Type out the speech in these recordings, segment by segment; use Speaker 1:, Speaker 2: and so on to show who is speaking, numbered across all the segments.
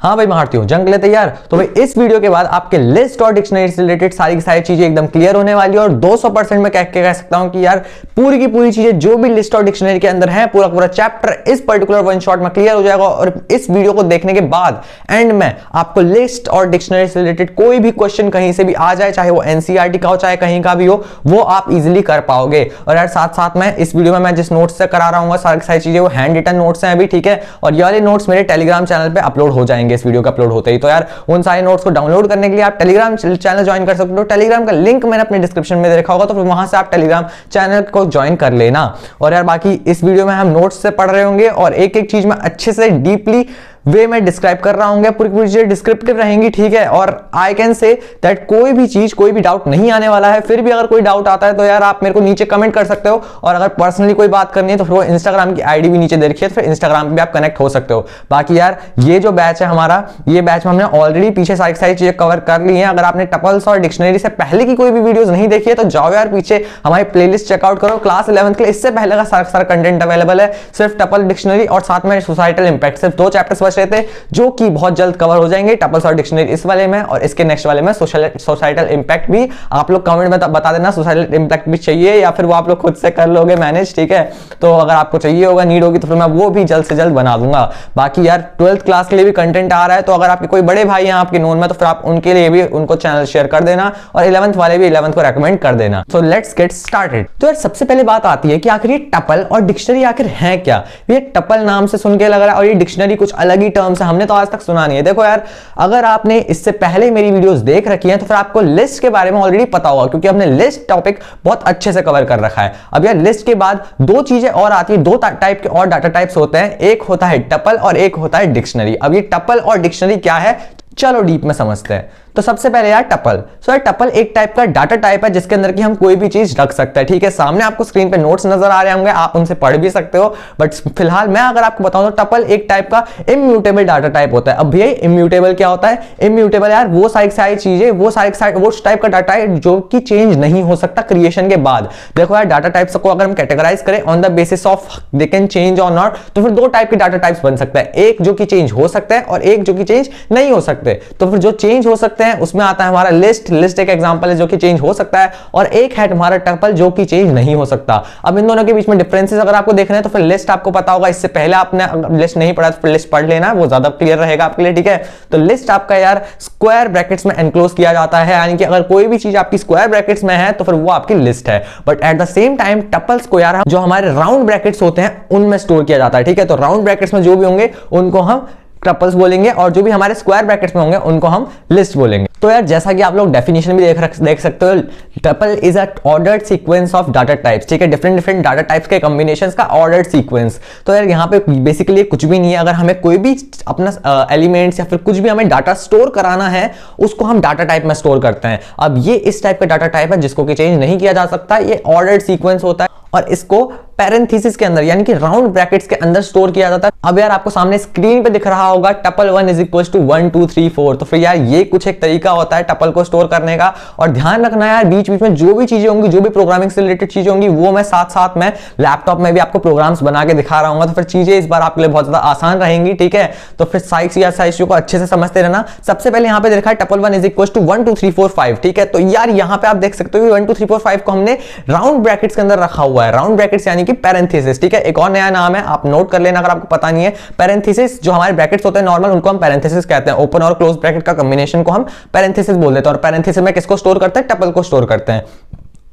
Speaker 1: हाँ भाई महारथियों, जंग ले तैयार। तो भाई इस वीडियो के बाद आपके लिस्ट और डिक्शनरी से रिलेटेड सारी की सारी चीजें एकदम क्लियर होने वाली है और 200% मैं कह सकता हूं कि यार पूरी की पूरी चीजें जो भी लिस्ट और डिक्शनरी के अंदर है, पूरा पूरा चैप्टर इस पर्टिकुलर वन शॉट में क्लियर हो जाएगा। और इस वीडियो को देखने के बाद एंड में आपको लिस्ट और डिक्शनरी से रिलेटेड कोई भी क्वेश्चन कहीं से भी आ जाए, चाहे वो एनसीईआरटी का हो चाहे कहीं का भी हो, वो आप इजिली कर पाओगे। और यार साथ साथ में इस वीडियो में मैं जिस नोट्स से करा रहा हूँ सारी चीजें वो हैंड रिटन नोट्स हैं अभी, ठीक है। और ये वाले नोट्स मेरे टेलीग्राम चैनल पे अपलोड हो जाएंगे इस वीडियो का अपलोड होते ही। तो यार उन सारे नोट्स को डाउनलोड करने के लिए आप टेलीग्राम चैनल ज्वाइन कर सकते हो। टेलीग्राम का लिंक मैंने अपने डिस्क्रिप्शन में देखा होगा, तो फिर वहां से आप टेलीग्राम चैनल को ज्वाइन कर लेना। और यार बाकी इस वीडियो में हम नोट्स से पढ़ रहे होंगे और एक एक चीज में अच्छे से डीपली वे में डिस्क्राइब कर रहा हूँ, पूरी पूरी चीजें डिस्क्रिप्टिव रहेंगी, ठीक है। और आई कैन से दैट कोई भी चीज कोई भी डाउट नहीं आने वाला है। फिर भी अगर कोई डाउट आता है तो यार आप मेरे को नीचे कमेंट कर सकते हो, और अगर पर्सनली कोई बात करनी है तो फिर वो इंस्टाग्राम की आईडी भी नीचे दे रखी है, तो फिर इंस्टाग्राम पे भी आप कनेक्ट हो सकते हो। बाकी यार ये जो बैच है हमारा, ये बैच में हमने ऑलरेडी पीछे सारी चीजें कवर कर ली है। अगर आपने टपल्स और डिक्शनरी से पहले की कोई भी वीडियोस नहीं देखी है तो जाओ यार पीछे हमारी प्लेलिस्ट चेकआउट करो। क्लास 11th के लिए इससे पहले का सारा कंटेंट अवेलेबल है, सिर्फ टपल डिक्शनरी और साथ में सोसाइटल इंपैक्ट, सिर्फ 2 चैप्टर्स बच रहे थे जो कि बहुत जल्द कवर हो जाएंगे। टपल्स और डिक्शनरी इस वाले में और इसके नेक्स्ट वाले में सोसाइटल इंपैक्ट भी। आप लोग कमेंट में बता देना सोसाइटल इंपैक्ट भी चाहिए या फिर वो आप लोग खुद से कर लोगे मैनेज, ठीक है। तो अगर आपको चाहिए होगा, नीड होगी, तो फिर मैं वो भी जल्द से जल्द बना दूंगा। बाकी यार 12th क्लास के लिए भी कंटेंट आ रहा है, तो अगर आपके कोई बड़े भाई हैं आपके नोन में तो फिर आप उनके लिए भी उनको चैनल शेयर कर देना, और 11th वाले भी 11th को रेकमेंड कर देना। So let's get started. तो यार सबसे पहले बात आती है कि आखिर ये टपल और डिक्शनरी आखिर है क्या। ये टपल नाम से सुन के लग रहा है और ये डिक्शनरी कुछ अलग ही टर्म्स है, हमने तो आज तक सुना नहीं है। देखो यार, अगर आपने इससे पहले मेरी वीडियोस देख रखी हैं तो फिर आपको लिस्ट के बारे में ऑलरेडी पता होगा, क्योंकि हमने लिस्ट टॉपिक बहुत अच्छे से कवर कर रखा है। अब यार लिस्ट के बाद 2 चीजें और आती है, 2 टाइप के और डाटा टाइप्स होते हैं, एक होता है टपल और एक होता है डिक्शनरी। अब ये टपल और डिक्शनरी क्या है, चलो डीप में समझते हैं। तो सबसे पहले यार टपल। सो यार टपल एक टाइप का डाटा टाइप है जिसके अंदर की हम कोई भी चीज रख सकते हैं, ठीक है। सामने आपको स्क्रीन पे नोट्स नजर आ रहे होंगे, आप उनसे पढ़ भी सकते हो, बट फिलहाल मैं अगर आपको बताऊं तो टपल एक टाइप का इम्यूटेबल डाटा टाइप होता है। अब भैया इम्यूटेबल क्या होता है? इम्यूटेबल यार वो सारी चीजें, वो टाइप का डाटा है जो कि चेंज नहीं हो सकता क्रिएशन के बाद। देखो यार डाटा टाइप्स को अगर हम कैटेगराइज करें on the basis of they can change और नॉट, तो फिर 2 टाइप के डाटा टाइप्स बन सकते हैं, एक जो कि चेंज हो सकता है और एक जो कि चेंज नहीं हो सकते। तो फिर जो चेंज हो सकते हैं उसमें आता है हमारा लिस्ट एक एग्जांपल है जो कि चेंज हो सकता है, और एक है हमारा टपल जो कि चेंज नहीं हो सकता। अब इन दोनों के बीच में डिफरेंसेस अगर आपको देखना है तो फिर लिस्ट आपको पता होगा, इससे पहले आपने लिस्ट नहीं पढ़ा तो फिर लिस्ट पढ़ लेना, वो ज्यादा क्लियर रहेगा आपके लिए, ठीक है। तो लिस्ट आपका यार स्क्वायर ब्रैकेट्स में एनक्लोज किया जाता है, यानी कि अगर कोई भी चीज आपकी स्क्वायर ब्रैकेट्स में है तो फिर वो आपकी लिस्ट है। But at the same time tuples को यार जो हमारे राउंड ब्रैकेट्स होते हैं उनमें स्टोर किया जाता है, ठीक है। तो राउंड ब्रैकेट्स में जो भी होंगे उनको हम टपल्स बोलेंगे, और जो भी हमारे स्क्वायर ब्रैकेट्स में होंगे उनको हम लिस्ट बोलेंगे। तो यार जैसा कि आप लोग डेफिनेशन भी देख सकते हो, tuple is a ordered sequence of data types, ठीक है। डिफरेंट डाटा टाइप्स के कॉम्बिनेशंस का ऑर्डर्ड सीक्वेंस। तो यार यहाँ पे बेसिकली कुछ भी नहीं है, अगर हमें कोई भी अपना एलिमेंट्स या फिर कुछ भी हमें डाटा स्टोर कराना है उसको हम डाटा टाइप में स्टोर करते हैं। अब ये इस टाइप का डाटा टाइप है जिसको कि चेंज नहीं किया जा सकता, ये ऑर्डर्ड सीक्वेंस होता है और इसको पैरेंथेसिस के अंदर यानी कि राउंड ब्रैकेट्स के अंदर स्टोर किया जाता है। अब यार आपको सामने स्क्रीन पे दिख रहा होगा टपल 1 = 1 2 3 4। तो फिर यार ये कुछ एक तरीका होता है टपल को स्टोर करने का। और ध्यान रखना यार बीच बीच में जो भी चीजें होंगी, जो भी प्रोग्रामिंग से रिलेटेड चीजें होंगी, वो मैं साथ साथ में लैपटॉप में भी आपको प्रोग्राम्स बना के दिखा रहा हूँ, तो फिर चीजें इस बार आपके लिए बहुत ज्यादा आसान रहेंगी, ठीक है। तो फिर साइज को अच्छे से समझते रहना। सबसे पहले यहाँ पे देखा है टपल 1 = 1 2 3 4 5, ठीक है। तो यार यहाँ पे आप देख सकते हो 1 2 3 4 5 को हमने राउंड ब्रैकेट्स के अंदर रखा हुआ है। राउंड ब्रैकेट्स यानी कि पैरेंथेसिस, ठीक है। एक और नया नाम है, आप नोट कर लेना अगर आपको पता नहीं है। पैरेंथेसिस जो हमारे ब्रैकेट्स होते हैं नॉर्मल, उनको हम पैरेंथेसिस कहते हैं। ओपन और क्लोज ब्रैकेट का कॉम्बिनेशन को हम पैरेंथेसिस बोल देते हैं। और पैरेंथेसिस में किसको स्टोर करते हैं? टपल को स्टोर करते हैं।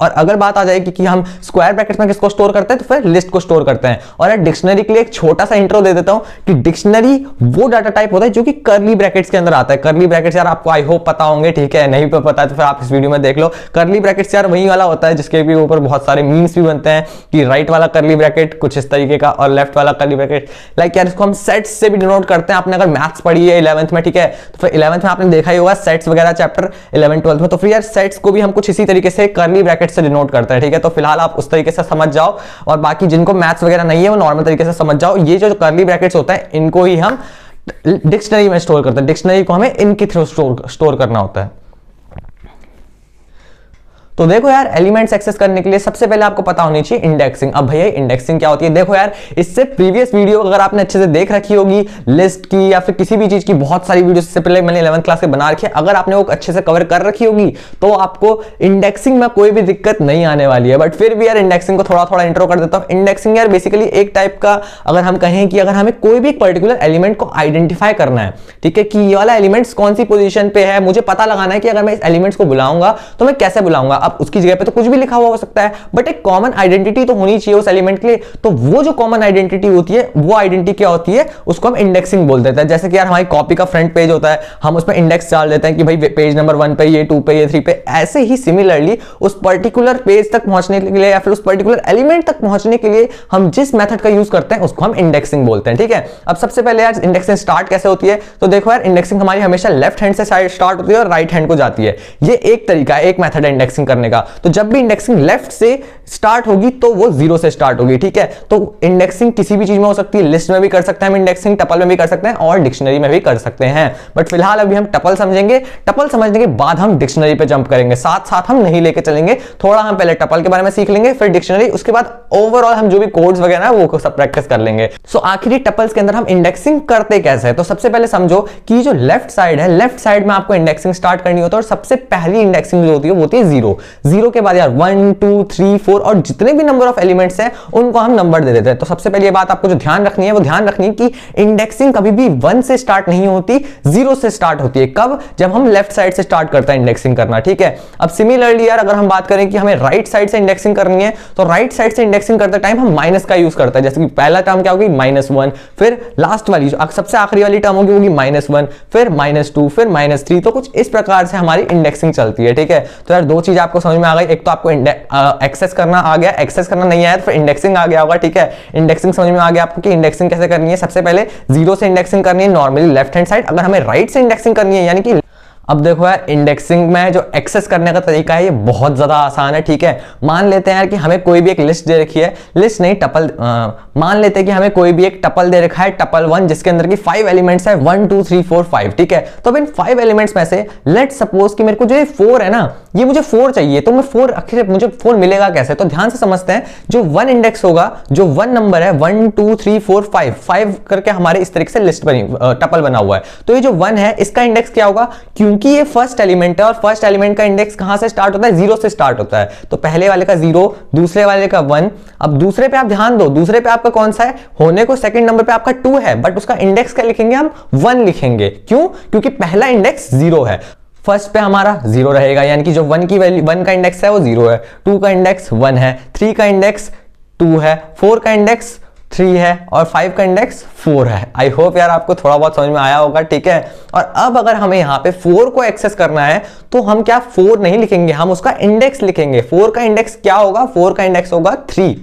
Speaker 1: और अगर बात आ जाएगी कि हम स्क्वायर ब्रैकेट्स में किसको स्टोर करते हैं तो फिर लिस्ट को स्टोर करते हैं। और यार डिक्शनरी के लिए एक छोटा सा इंट्रो दे देता हूं कि डिक्शनरी वो डाटा टाइप होता है जो कि कर्ली ब्रैकेट्स के अंदर आता है। कर्ली ब्रैकेट्स यार आपको आई होप पता होंगे, ठीक है। नहीं पता है तो फिर आप इस वीडियो में देख लो। कर्ली ब्रैकेट्स यार वही वाला होता है जिसके भी ऊपर बहुत सारे मीम्स भी बनते हैं कि राइट वाला कर्ली ब्रैकेट कुछ इस तरीके का और लेफ्ट वाला कर्ली ब्रैकेट लाइक यार इसको हम सेट्स से भी डिनोट करते हैं। आपने अगर मैथ्स पढ़ी है 11th में, ठीक है, तो फिर 11th में आपने देखा ही होगा सेट्स वगैरह चैप्टर 11 12 में, तो फिर यार सेट्स को भी हम कुछ इसी तरीके से कर्ली ब्रैकेट से डिनोट करते हैं, ठीक है। तो फिलहाल आप उस तरीके से समझ जाओ, और बाकी जिनको मैथ्स वगैरह नहीं है वो नॉर्मल तरीके से समझ जाओ। ये जो कर्ली ब्रैकेट्स होता है इनको ही हम डिक्शनरी में स्टोर करते हैं। डिक्शनरी को हमें इनके थ्रू स्टोर करना होता है। तो देखो यार, एलिमेंट्स एक्सेस करने के लिए सबसे पहले आपको पता होनी चाहिए इंडेक्सिंग। अब भैया इंडेक्सिंग क्या होती है? देखो यार, इससे प्रीवियस वीडियो अगर आपने अच्छे से देख रखी होगी, लिस्ट की या फिर किसी भी चीज की बहुत सारी वीडियो इससे पहले मैंने 11th क्लास के बना रखी है, अगर आपने वो अच्छे से कवर कर रखी होगी तो आपको इंडेक्सिंग में कोई भी दिक्कत नहीं आने वाली है। बट फिर भी यार इंडेक्सिंग को थोड़ा थोड़ा इंट्रो कर देता हूं। इंडेक्सिंग यार बेसिकली एक टाइप का, अगर हम कहें कि अगर हमें कोई भी पर्टिकुलर एलिमेंट को आइडेंटिफाई करना है, ठीक है, कि ये वाला एलिमेंट्स कौन सी पोजीशन पे है, मुझे पता लगाना है कि अगर मैं इस एलिमेंट्स को बुलाऊंगा तो मैं कैसे बुलाऊंगा। अब उसकी जगह पे तो कुछ भी लिखा हुआ हो सकता है, बट एक कॉमन आइडेंटिटी तो होनी चाहिए उस एलिमेंट के लिए। तो वो जो कॉमन आइडेंटिटी होती है, वो आइडेंटिटी क्या होती है, उसको हम इंडेक्सिंग बोल देते हैं। जैसे कि यार हमारी कॉपी का फ्रंट पेज होता है, हम उसमें इंडेक्स डाल देते हैं कि भाई पेज नंबर 1 पे, ये 2 पे, ये 3 पे। ऐसे ही सिमिलरली उस पर्टिकुलर पेज तक पहुंचने के लिए या फिर उस पर्टिकुलर एलिमेंट तक पहुंचने के लिए हम जिस मेथड का यूज करते हैं उसको हम इंडेक्सिंग बोलते हैं, ठीक है। अब सबसे पहले यार इंडेक्सिंग स्टार्ट कैसे होती है? तो देखो यार, इंडेक्सिंग हमारी हमेशा लेफ्ट हैंड से स्टार्ट होती है और राइट हैंड को जाती है। ये एक तरीका है, एक मेथड है इंडेक्सिंग करने का। तो जब भी इंडेक्सिंग लेफ्ट से स्टार्ट होगी तो वो 0 से स्टार्ट होगी, ठीक है। तो इंडेक्सिंग किसी भी चीज में हो सकती है, लिस्ट में भी कर सकते हैं हम इंडेक्सिंग, टपल में भी कर सकते हैं और डिक्शनरी में भी कर सकते हैं। बट फिलहाल अभी हम टपल समझेंगे। टपल समझने के बाद हम डिक्शनरी पे जंप करेंगे, साथ साथ हम नहीं लेके चलेंगे। थोड़ा हम पहले टपल के बारे में सीख लेंगे, फिर डिक्शनरी, उसके बाद ओवरऑल हम जो भी कोड्स वगैरह है वो सब प्रैक्टिस कर लेंगे। सो आखिरी टपल्स के अंदर हम इंडेक्सिंग करते कैसे है? तो सबसे पहले समझो कि जो लेफ्ट साइड है, लेफ्ट साइड में आपको इंडेक्सिंग स्टार्ट करनी होती है और सबसे पहली इंडेक्सिंग जो होती है वो होती है 0। 0 के बाद यार 1 2 3 4 और जितने भी नंबर ऑफ एलिमेंट्स हैं उनको हम नंबर दे देते हैं। तो सबसे पहले ये बात आपको जो ध्यान रखनी है वो ध्यान रखनी है कि इंडेक्सिंग कभी भी 1 से स्टार्ट नहीं होती, 0 से स्टार्ट होती है। कब? जब हम लेफ्ट साइड से स्टार्ट करते हैं इंडेक्सिंग करना, ठीक है। अब सिमिलरली यार अगर हम बात करें कि हमें राइट साइड से इंडेक्सिंग करनी है, तो राइट साइड से इंडेक्सिंग करते टाइम हम माइनस का यूज करते हैं। जैसे कि पहला टर्म क्या होगी? -1, फिर लास्ट वाली सबसे आखिरी वाली टर्म होगी -1, फिर -2, फिर -3। तो कुछ इस प्रकार से हमारी इंडेक्सिंग चलती है, ठीक है। तो यार दो चीज आपको समझ में आ गई, एक तो आपको एक्सेस करना आ गया, एक्सेस करना नहीं आया तो फिर इंडेक्सिंग आ गया होगा, ठीक है। इंडेक्सिंग समझ में आ गया आपको कि इंडेक्सिंग कैसे करनी है। सबसे पहले 0 से इंडेक्सिंग करनी है नॉर्मली लेफ्ट हैंड साइड। अगर हमें राइट से इंडेक्सिंग करनी है, यानी कि अब देखो यार, इंडेक्सिंग में जो एक्सेस करने का तरीका है ये बहुत ज्यादा आसान है, ठीक है। मान लेते हैं यार कि हमें कोई भी एक लिस्ट दे रखी है, लिस्ट नहीं टपल, मान लेते हैं कि हमें कोई भी एक टपल दे रखा है, टपल 1, जिसके अंदर की 5 एलिमेंट्स है, 1 2 3 4 5, ठीक है। तो अब इन 5 एलिमेंट्स में से लेट सपोज कि मेरे को जो ये 4 है ना, ये मुझे 4 चाहिए, तो मैं 4 आखिर मुझे 4 मिलेगा कैसे? तो ध्यान से समझते हैं, जो 1 इंडेक्स होगा, जो 1 नंबर है, 1 2 3 4 5 करके हमारे इस तरीके से लिस्ट बनी, टपल बना हुआ है। तो ये जो 1 है इसका इंडेक्स क्या होगा? क्योंकि ये फर्स्ट एलिमेंट है और फर्स्ट एलिमेंट का इंडेक्स कहां से स्टार्ट होता है? 0 से स्टार्ट होता है। तो पहले वाले का 0, दूसरे वाले का 1। अब दूसरे पे आप ध्यान दो, दूसरे पे आपका कौन सा है? होने को सेकंड नंबर पे आपका 2 है, बट उसका इंडेक्स क्या लिखेंगे हम? 1 लिखेंगे। क्यों? क्योंकि पहला इंडेक्स 0 है। फर्स्ट पे हमारा 0 रहेगा, यानी कि जो 1 की वैल्यू, 1 का इंडेक्स है वो 0 है, 2 का इंडेक्स 1 है, 3 का इंडेक्स 2 है, 4 का इंडेक्स 3 है और 5 का इंडेक्स 4 है। आई होप यार आपको थोड़ा बहुत समझ में आया होगा, ठीक है। और अब अगर हमें यहाँ पे 4 को एक्सेस करना है तो हम क्या 4 नहीं लिखेंगे, हम उसका इंडेक्स लिखेंगे। 4 का इंडेक्स क्या होगा? 4 का इंडेक्स होगा 3,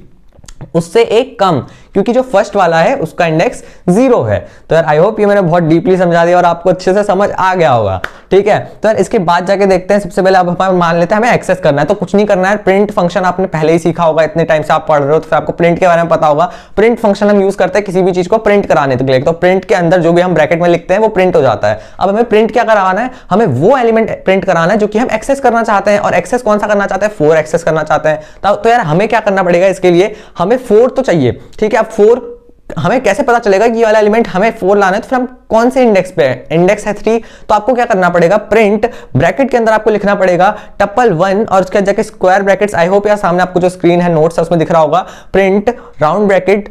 Speaker 1: उससे एक कम, क्योंकि जो फर्स्ट वाला है उसका इंडेक्स 0 है। तो यार आई होप ये मैंने बहुत डीपली समझा दिया और आपको अच्छे से समझ आ गया होगा, ठीक है। तो यार इसके बाद जाके देखते हैं, सबसे पहले अब मान लेते हैं हमें एक्सेस करना है, तो कुछ नहीं करना है। प्रिंट फंक्शन आपने पहले ही सीखा होगा, इतने टाइम से आप पढ़ रहे हो तो फिर आपको प्रिंट के बारे में पता होगा। प्रिंट फंक्शन हम यूज करते हैं किसी भी चीज को प्रिंट कराने के लिए, तो प्रिंट के अंदर जो भी हम ब्रैकेट में लिखते हैं वो प्रिंट हो जाता है। अब हमें प्रिंट क्या कराना है? हमें वो एलिमेंट प्रिंट कराना है जो कि हम एक्सेस करना चाहते हैं, और एक्सेस कौन सा करना चाहते हैं? 4 एक्सेस करना चाहते हैं। तो यार हमें क्या करना पड़ेगा इसके लिए? हमें 4 तो चाहिए, ठीक है। अब 4 हमें कैसे पता चलेगा कि ये वाला एलिमेंट हमें 4 लाना है? तो फिर हम कौन से इंडेक्स पे है? इंडेक्स है 3, तो आपको क्या करना पड़ेगा? प्रिंट ब्रैकेट के अंदर आपको लिखना पड़ेगा टपल 1 और उसके जाके स्क्वायर ब्रैकेट्स। आई होप यार सामने आपको जो स्क्रीन है नोट्स है उसमें दिख रहा होगा, प्रिंट राउंड ब्रैकेट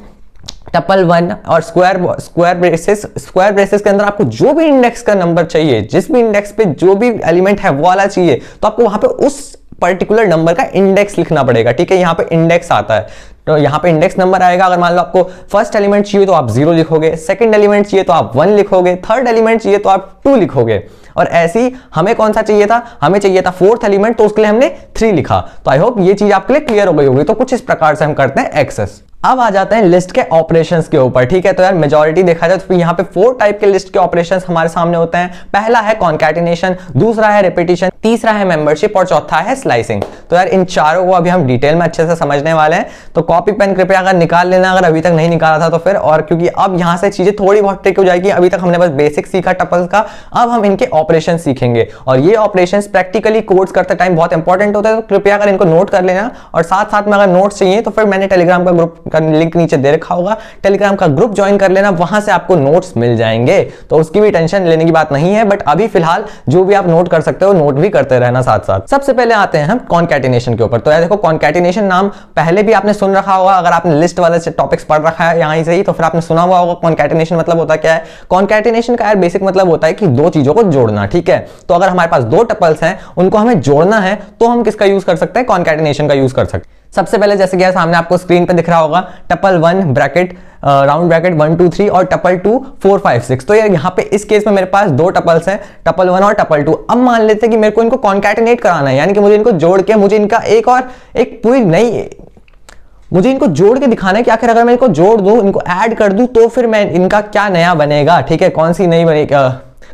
Speaker 1: टपल 1 और स्क्वायर ब्रेसेस के अंदर आपको जो भी इंडेक्स का नंबर चाहिए, जिस भी इंडेक्स पे जो भी एलिमेंट है वो वाला चाहिए, तो आपको वहां पे उस पर्टिकुलर नंबर का इंडेक्स लिखना पड़ेगा, ठीक है। यहाँ पे इंडेक्स आता है, तो यहाँ पे इंडेक्स नंबर आएगा। अगर मान लो आपको फर्स्ट एलिमेंट चाहिए तो आप 0 लिखोगे, सेकंड एलिमेंट चाहिए तो आप 1 लिखोगे, थर्ड एलिमेंट चाहिए तो आप 2 लिखोगे। और ऐसे ही हमें कौन सा चाहिए था? हमें चाहिए था फोर्थ एलिमेंट, तो उसके लिए हमने 3 लिखा। तो आई होप ये चीज आपके लिए क्लियर हो गई होगी। तो कुछ इस प्रकार से हम करते हैं एक्सेस। अब आ जाते हैं लिस्ट के ऑपरेशंस के ऊपर, ठीक है। तो यार मेजॉरिटी देखा जाए तो यहाँ पे 4 टाइप के लिस्ट के ऑपरेशंस हमारे सामने होते हैं। पहला है कॉन्कैटिनेशन, दूसरा है रिपीटिशन, तीसरा है मेंबरशिप और चौथा है स्लाइसिंग। तो यार इन चारों को अभी हम डिटेल में अच्छे से समझने वाले हैं। तो कॉपी पेन कृपया अगर निकाल लेना, अगर अभी तक नहीं निकाला था तो फिर, और क्योंकि अब यहाँ से चीजें थोड़ी बहुत ट्रिक हो जाएगी। अभी तक हमने बस बेसिक सीखा टपल्स का, अब हम इनके ऑपरेशन सीखेंगे और ये ऑपरेशन प्रैक्टिकली कोड्स करते टाइम बहुत इंपॉर्टेंट होता है, तो कृपया कर इनको नोट कर लेना। और साथ साथ में अगर नोट्स चाहिए तो फिर मैंने टेलीग्राम का ग्रुप का लिंक नीचे दे रखा होगा, टेलीग्राम का ग्रुप ज्वाइन कर लेना, वहां से आपको नोट्स मिल जाएंगे, तो उसकी भी टेंशन लेने की बात नहीं है। बट अभी फिलहाल जो भी आप नोट कर सकते हो नोट भी करते रहना साथ साथ। सबसे पहले आते हैं हम कॉन्कैटिनेशन के ऊपर। तो यार देखो, कॉन्कैटिनेशन नाम पहले भी आपने सुन रखा होगा, अगर आपने लिस्ट वाले से टॉपिक्स पढ़ रखा है यहां से ही, तो फिर आपने सुना हुआ होगा कॉन्कैटिनेशन मतलब होता क्या है। कॉन्कैटिनेशन का यार बेसिक मतलब होता है कि दो चीजों को जोड़ना, ठीक है। तो अगर हमारे पास दो टपल्स हैं, उनको हमें जोड़ना है, तो हम किसका यूज कर सकते हैं, कॉन्कैटिनेशन का यूज कर सकते हैं। सबसे पहले जैसे कि सामने आपको स्क्रीन पे दिख रहा होगा टपल 1 ब्रैकेट राउंड ब्रैकेट 1 2 3 और टपल 2 4 5 6। तो यार यहाँ पे इस केस में मेरे पास दो टपल्स हैं, टपल 1 और टपल 2। अब मान लेते हैं कि मेरे को इनको कॉन्कैटिनेट कराना है, यानी कि मुझे इनको जोड़ के मुझे इनका एक पूरी नई, मुझे इनको जोड़ के दिखाना है कि आखिर अगर मैं इनको जोड़ दूं, इनको ऐड कर दूं, तो फिर मैं इनका क्या नया बनेगा, ठीक है, कौन सी नई बनेगा,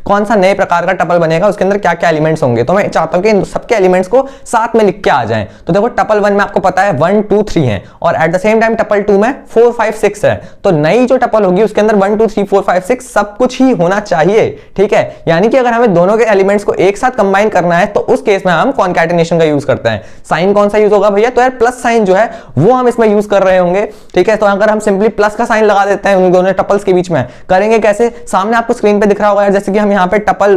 Speaker 1: कौन सा नए प्रकार का टपल बनेगा, उसके अंदर क्या क्या एलिमेंट्स होंगे। तो मैं चाहता हूं कि इन सबके एलिमेंट्स को साथ में लिख के आ जाएं। तो देखो टपल 1 में आपको पता है 1 2 3 है और at the same time tuple 2 में 4 5 6 है। तो नई जो टपल होगी उसके अंदर 1 2 3 4 5 6 सब कुछ ही होना चाहिए, ठीक है। यानी कि अगर हमें दोनों के एलिमेंट्स को एक साथ कंबाइन करना है तो उस केस में हम कॉन्कैटिनेशन का यूज करते हैं। साइन कौन सा यूज होगा भैया, तो यार प्लस साइन जो है वो हम इसमें यूज कर रहे होंगे, ठीक है। तो अगर हम सिंपली प्लस का साइन लगा देते हैं उन दोनों टपल्स के बीच में, करेंगे कैसे, सामने आपको स्क्रीन पे दिख रहा होगा, जैसे कि हम यहाँ पे टपल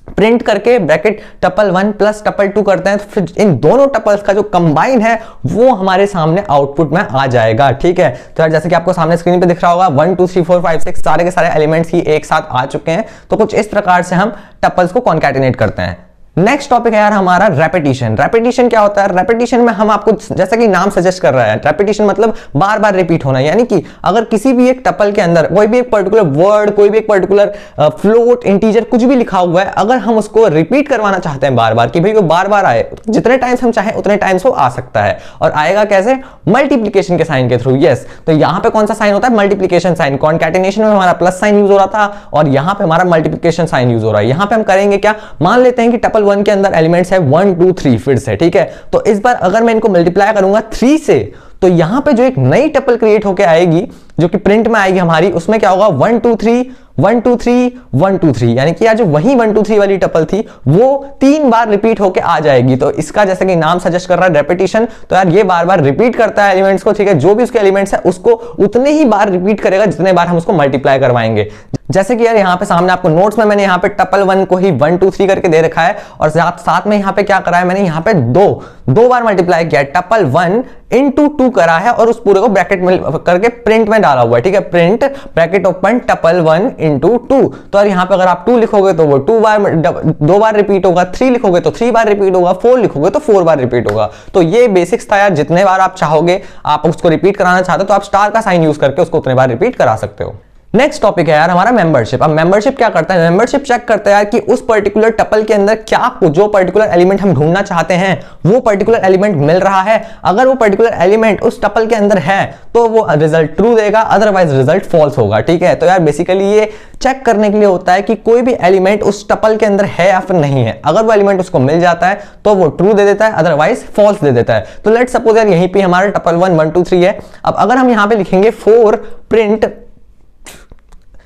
Speaker 1: प्रिंट करके ब्रैकेट टपल 1 प्लस टपल 2 करते हैं, तो फिर इन दोनों टपल्स का जो कंबाइन है वो हमारे सामने आउटपुट में आ जाएगा, ठीक है। तो यार जैसे कि आपको सामने स्क्रीन पे दिख रहा होगा 1 2 3 4 5 6 सारे के सारे एलिमेंट्स ही एक साथ आ चुके हैं। तो कुछ इस प्रकार से हम टपल्स को कॉन्कैटिनेट करते हैं। नेक्स्ट टॉपिक है यार हमारा रेपिटेशन। रेपिटेशन क्या होता है, रेपिटेशन में हम आपको, जैसा कि नाम सजेस्ट कर रहा है, रेपिटेशन मतलब बार बार रिपीट होना। यानी कि अगर किसी भी एक टपल के अंदर कोई भी एक पर्टिकुलर वर्ड, कोई भी एक पर्टिकुलर फ्लोट, इंटीजर कुछ भी लिखा हुआ है, अगर हम उसको रिपीट करवाना चाहते हैं बार बार कि भाई वो बार बार आए, जितने टाइम्स हम चाहें उतने टाइम्स वो आ सकता है। और आएगा कैसे, मल्टीप्लीकेशन के साइन के थ्रू। यस, तो यहां पे कौन सा साइन होता है, मल्टीप्लीकेशन साइन। कॉन्कैटिनेशन में हमारा प्लस साइन यूज हो रहा था और यहां पे हमारा मल्टीप्लीकेशन साइन यूज हो रहा है। यहां पे हम करेंगे क्या, मान लेते हैं कि टपल 1 के अंदर एलिमेंट्स है 1 2 3 फिर से, ठीक है। तो इस बार अगर मैं इनको मल्टीप्लाई करूंगा 3 से, तो यहां पे जो एक नई टपल क्रिएट होके आएगी जो कि प्रिंट में आएगी हमारी, उसमें क्या होगा 1 2 3 1 2 3 1 2 3, यानी कि यार जो वही 1 2 3 वाली टपल थी वो 3 बार रिपीट होके आ जाएगी। तो इसका जैसे कि नाम सजेस्ट कर रहा है रेपिटेशन, तो यार ये बार बार रिपीट करता है एलिमेंट्स को, ठीक है। जो भी उसके एलिमेंट्स है उसको उतने ही बार रिपीट करेगा जितने बार हम उसको मल्टीप्लाई करवाएंगे। जैसे कि यार यहाँ पे सामने आपको नोट्स में मैंने यहाँ पे टपल 1 को ही 1 2 3 करके दे रखा है और साथ में यहाँ पे क्या करा है, मैंने यहाँ पे दो बार मल्टीप्लाई किया, टपल 1 into 2 करा है और उस पूरे को ब्रैकेट में करके प्रिंट में डाला हुआ है, ठीक है। Print bracket open tuple 1 into 2। तो यार यहाँ पे अगर आप 2 लिखोगे तो वो 2 बार रिपीट होगा, 3 लिखोगे तो 3 बार रिपीट होगा, 4 लिखोगे तो 4 बार रिपीट होगा। तो ये बेसिक्स था यार, जितने बार आप चाहोगे, आप उसको रिपीट कराना चाहते हो तो आप स्टार का साइन यूज करके उसको उतने बार रिपीट करा सकते हो। नेक्स्ट टॉपिक है यार हमारा मेंबरशिप। अब मेंबरशिप क्या करता है, मेंबरशिप चेक करता है यार कि उस पर्टिकुलर टपल के अंदर क्या, जो पर्टिकुलर एलिमेंट हम ढूंढना चाहते हैं वो पर्टिकुलर एलिमेंट मिल रहा है। अगर वो पर्टिकुलर एलिमेंट उस टपल के अंदर है तो वो रिजल्ट ट्रू देगा, अदरवाइज रिजल्ट फॉल्स होगा, ठीक है। तो यार बेसिकली ये चेक करने के लिए होता है कि कोई भी एलिमेंट उस टपल के अंदर है या फिर नहीं है। अगर वो एलिमेंट उसको मिल जाता है तो वो ट्रू दे देता है, अदरवाइज फॉल्स दे देता है। तो लेट्स सपोज यार यहीं पे हमारा टपल 1 1 2 3 है। अब अगर हम यहां पे लिखेंगे 4 प्रिंट,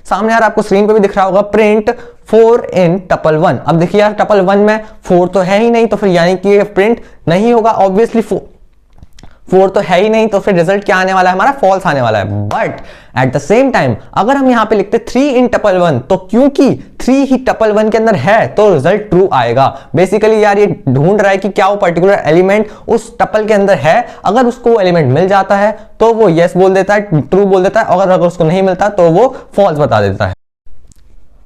Speaker 1: सामने यार आपको स्क्रीन पे भी दिख रहा होगा प्रिंट 4 इन टपल 1। अब देखिए यार टपल 1 में 4 तो है ही नहीं, तो फिर यानी कि ये प्रिंट नहीं होगा, ऑब्वियसली 4 तो है ही नहीं, तो फिर रिजल्ट क्या आने वाला है हमारा, फॉल्स आने वाला है। But at the same time अगर हम यहां पे लिखते 3 इन टपल 1, तो क्योंकि 3 ही टपल 1 के अंदर है तो रिजल्ट ट्रू आएगा। बेसिकली यार ये ढूंढ रहा है कि क्या वो पर्टिकुलर एलिमेंट उस टपल के अंदर है। अगर उसको वो एलिमेंट मिल जाता है तो वो यस बोल देता है, ट्रू बोल देता है, और अगर उसको नहीं मिलता तो वो फॉल्स बता देता है।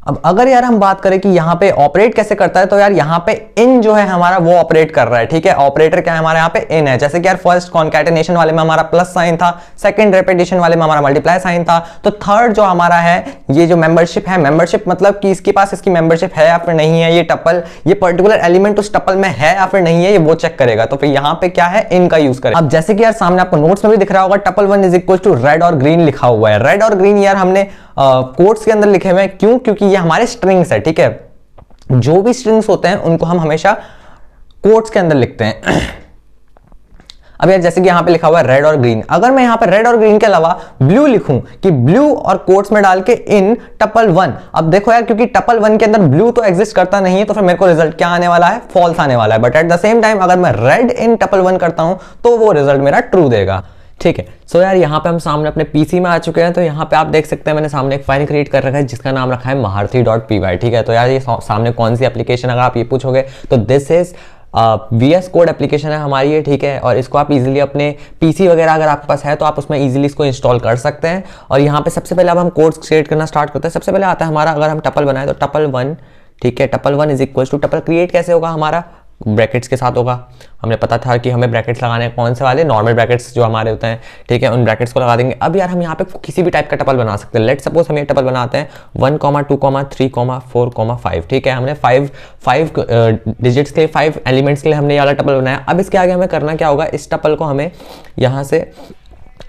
Speaker 1: अब अगर यार हम बात करें कि यहाँ पे ऑपरेट कैसे करता है, तो यार यहाँ पे इन जो है हमारा वो ऑपरेट कर रहा है, ठीक है। ऑपरेटर क्या है हमारे यहाँ पे, इन है। जैसे कि यार फर्स्ट कॉन्कैटिनेशन वाले में हमारा प्लस साइन था, सेकंड रेपिटेशन वाले में हमारा मल्टीप्लाई साइन था, तो थर्ड जो हमारा है ये जो मेंबरशिप है, मेंबरशिप मतलब कि इसके पास इसकी मेंबरशिप है या फिर नहीं है, ये टपल, ये पर्टिकुलर एलिमेंट उस टपल में है या फिर नहीं है, ये वो चेक करेगा। तो फिर यहाँ पे क्या है, इन का यूज करेगा। अब जैसे कि यार सामने आपको नोट्स में भी दिख रहा होगा tuple 1 is equal to red और ग्रीन लिखा हुआ है। रेड और ग्रीन यार हमने कोट्स के अंदर लिखे हुए हैं, क्यों, क्योंकि ये हमारे स्ट्रिंग्स है, ठीक है। जो भी स्ट्रिंग्स होते हैं उनको हम हमेशा कोट्स के अंदर लिखते हैं। अब यार जैसे कि यहाँ पे लिखा हुआ है रेड और ग्रीन, अगर मैं यहाँ पे रेड और ग्रीन के अलावा ब्लू लिखूं कि ब्लू और कोट्स में डाल के इन टपल 1, अब देखो यार क्योंकि टपल 1 के अंदर ब्लू तो एग्जिस्ट करता नहीं है तो फिर मेरे को रिजल्ट क्या आने वाला है, फॉल्स आने वाला है। But at the same time अगर मैं रेड इन टपल 1 करता हूं तो वो रिजल्ट मेरा ट्रू देगा। ठीक है, सो यार यहाँ पे हम सामने अपने पीसी में आ चुके हैं। तो यहाँ पे आप देख सकते हैं मैंने सामने एक फाइल क्रिएट कर रखा है जिसका नाम रखा है maharthi.py। ठीक है, तो यार ये सामने कौन सी एप्लीकेशन, अगर आप ये पूछोगे तो this is VS code application है हमारी ये। ठीक है, और इसको आप इजीली अपने पीसी वगैरह अगर आपके पास है तो आप उसमें इजीली इसको इंस्टॉल कर सकते हैं। और यहाँ पे सबसे पहले अब हम कोड्स क्रिएट करना स्टार्ट करते हैं। सबसे पहले आता है हमारा, अगर हम टपल बनाए तो टपल 1, ठीक है, tuple 1 is equal to, tuple create कैसे होगा हमारा, ब्रैकेट्स के साथ होगा। हमने पता था कि हमें ब्रैकेट्स लगाने हैं, कौन से वाले, नॉर्मल ब्रैकेट्स जो हमारे होते हैं। ठीक है, उन ब्रैकेट्स को लगा देंगे। अब यार हम यहाँ पे किसी भी टाइप का टपल बना सकते हैं। लेट सपोज हम ये टपल बनाते हैं 1, 2, 3, 4, 5। ठीक है, हमने 5 डिजिट्स के 5 एलिमेंट्स के लिए हमने ये वाला टपल बनाया। अब इसके आगे हमें करना क्या होगा, इस टपल को हमें यहाँ से,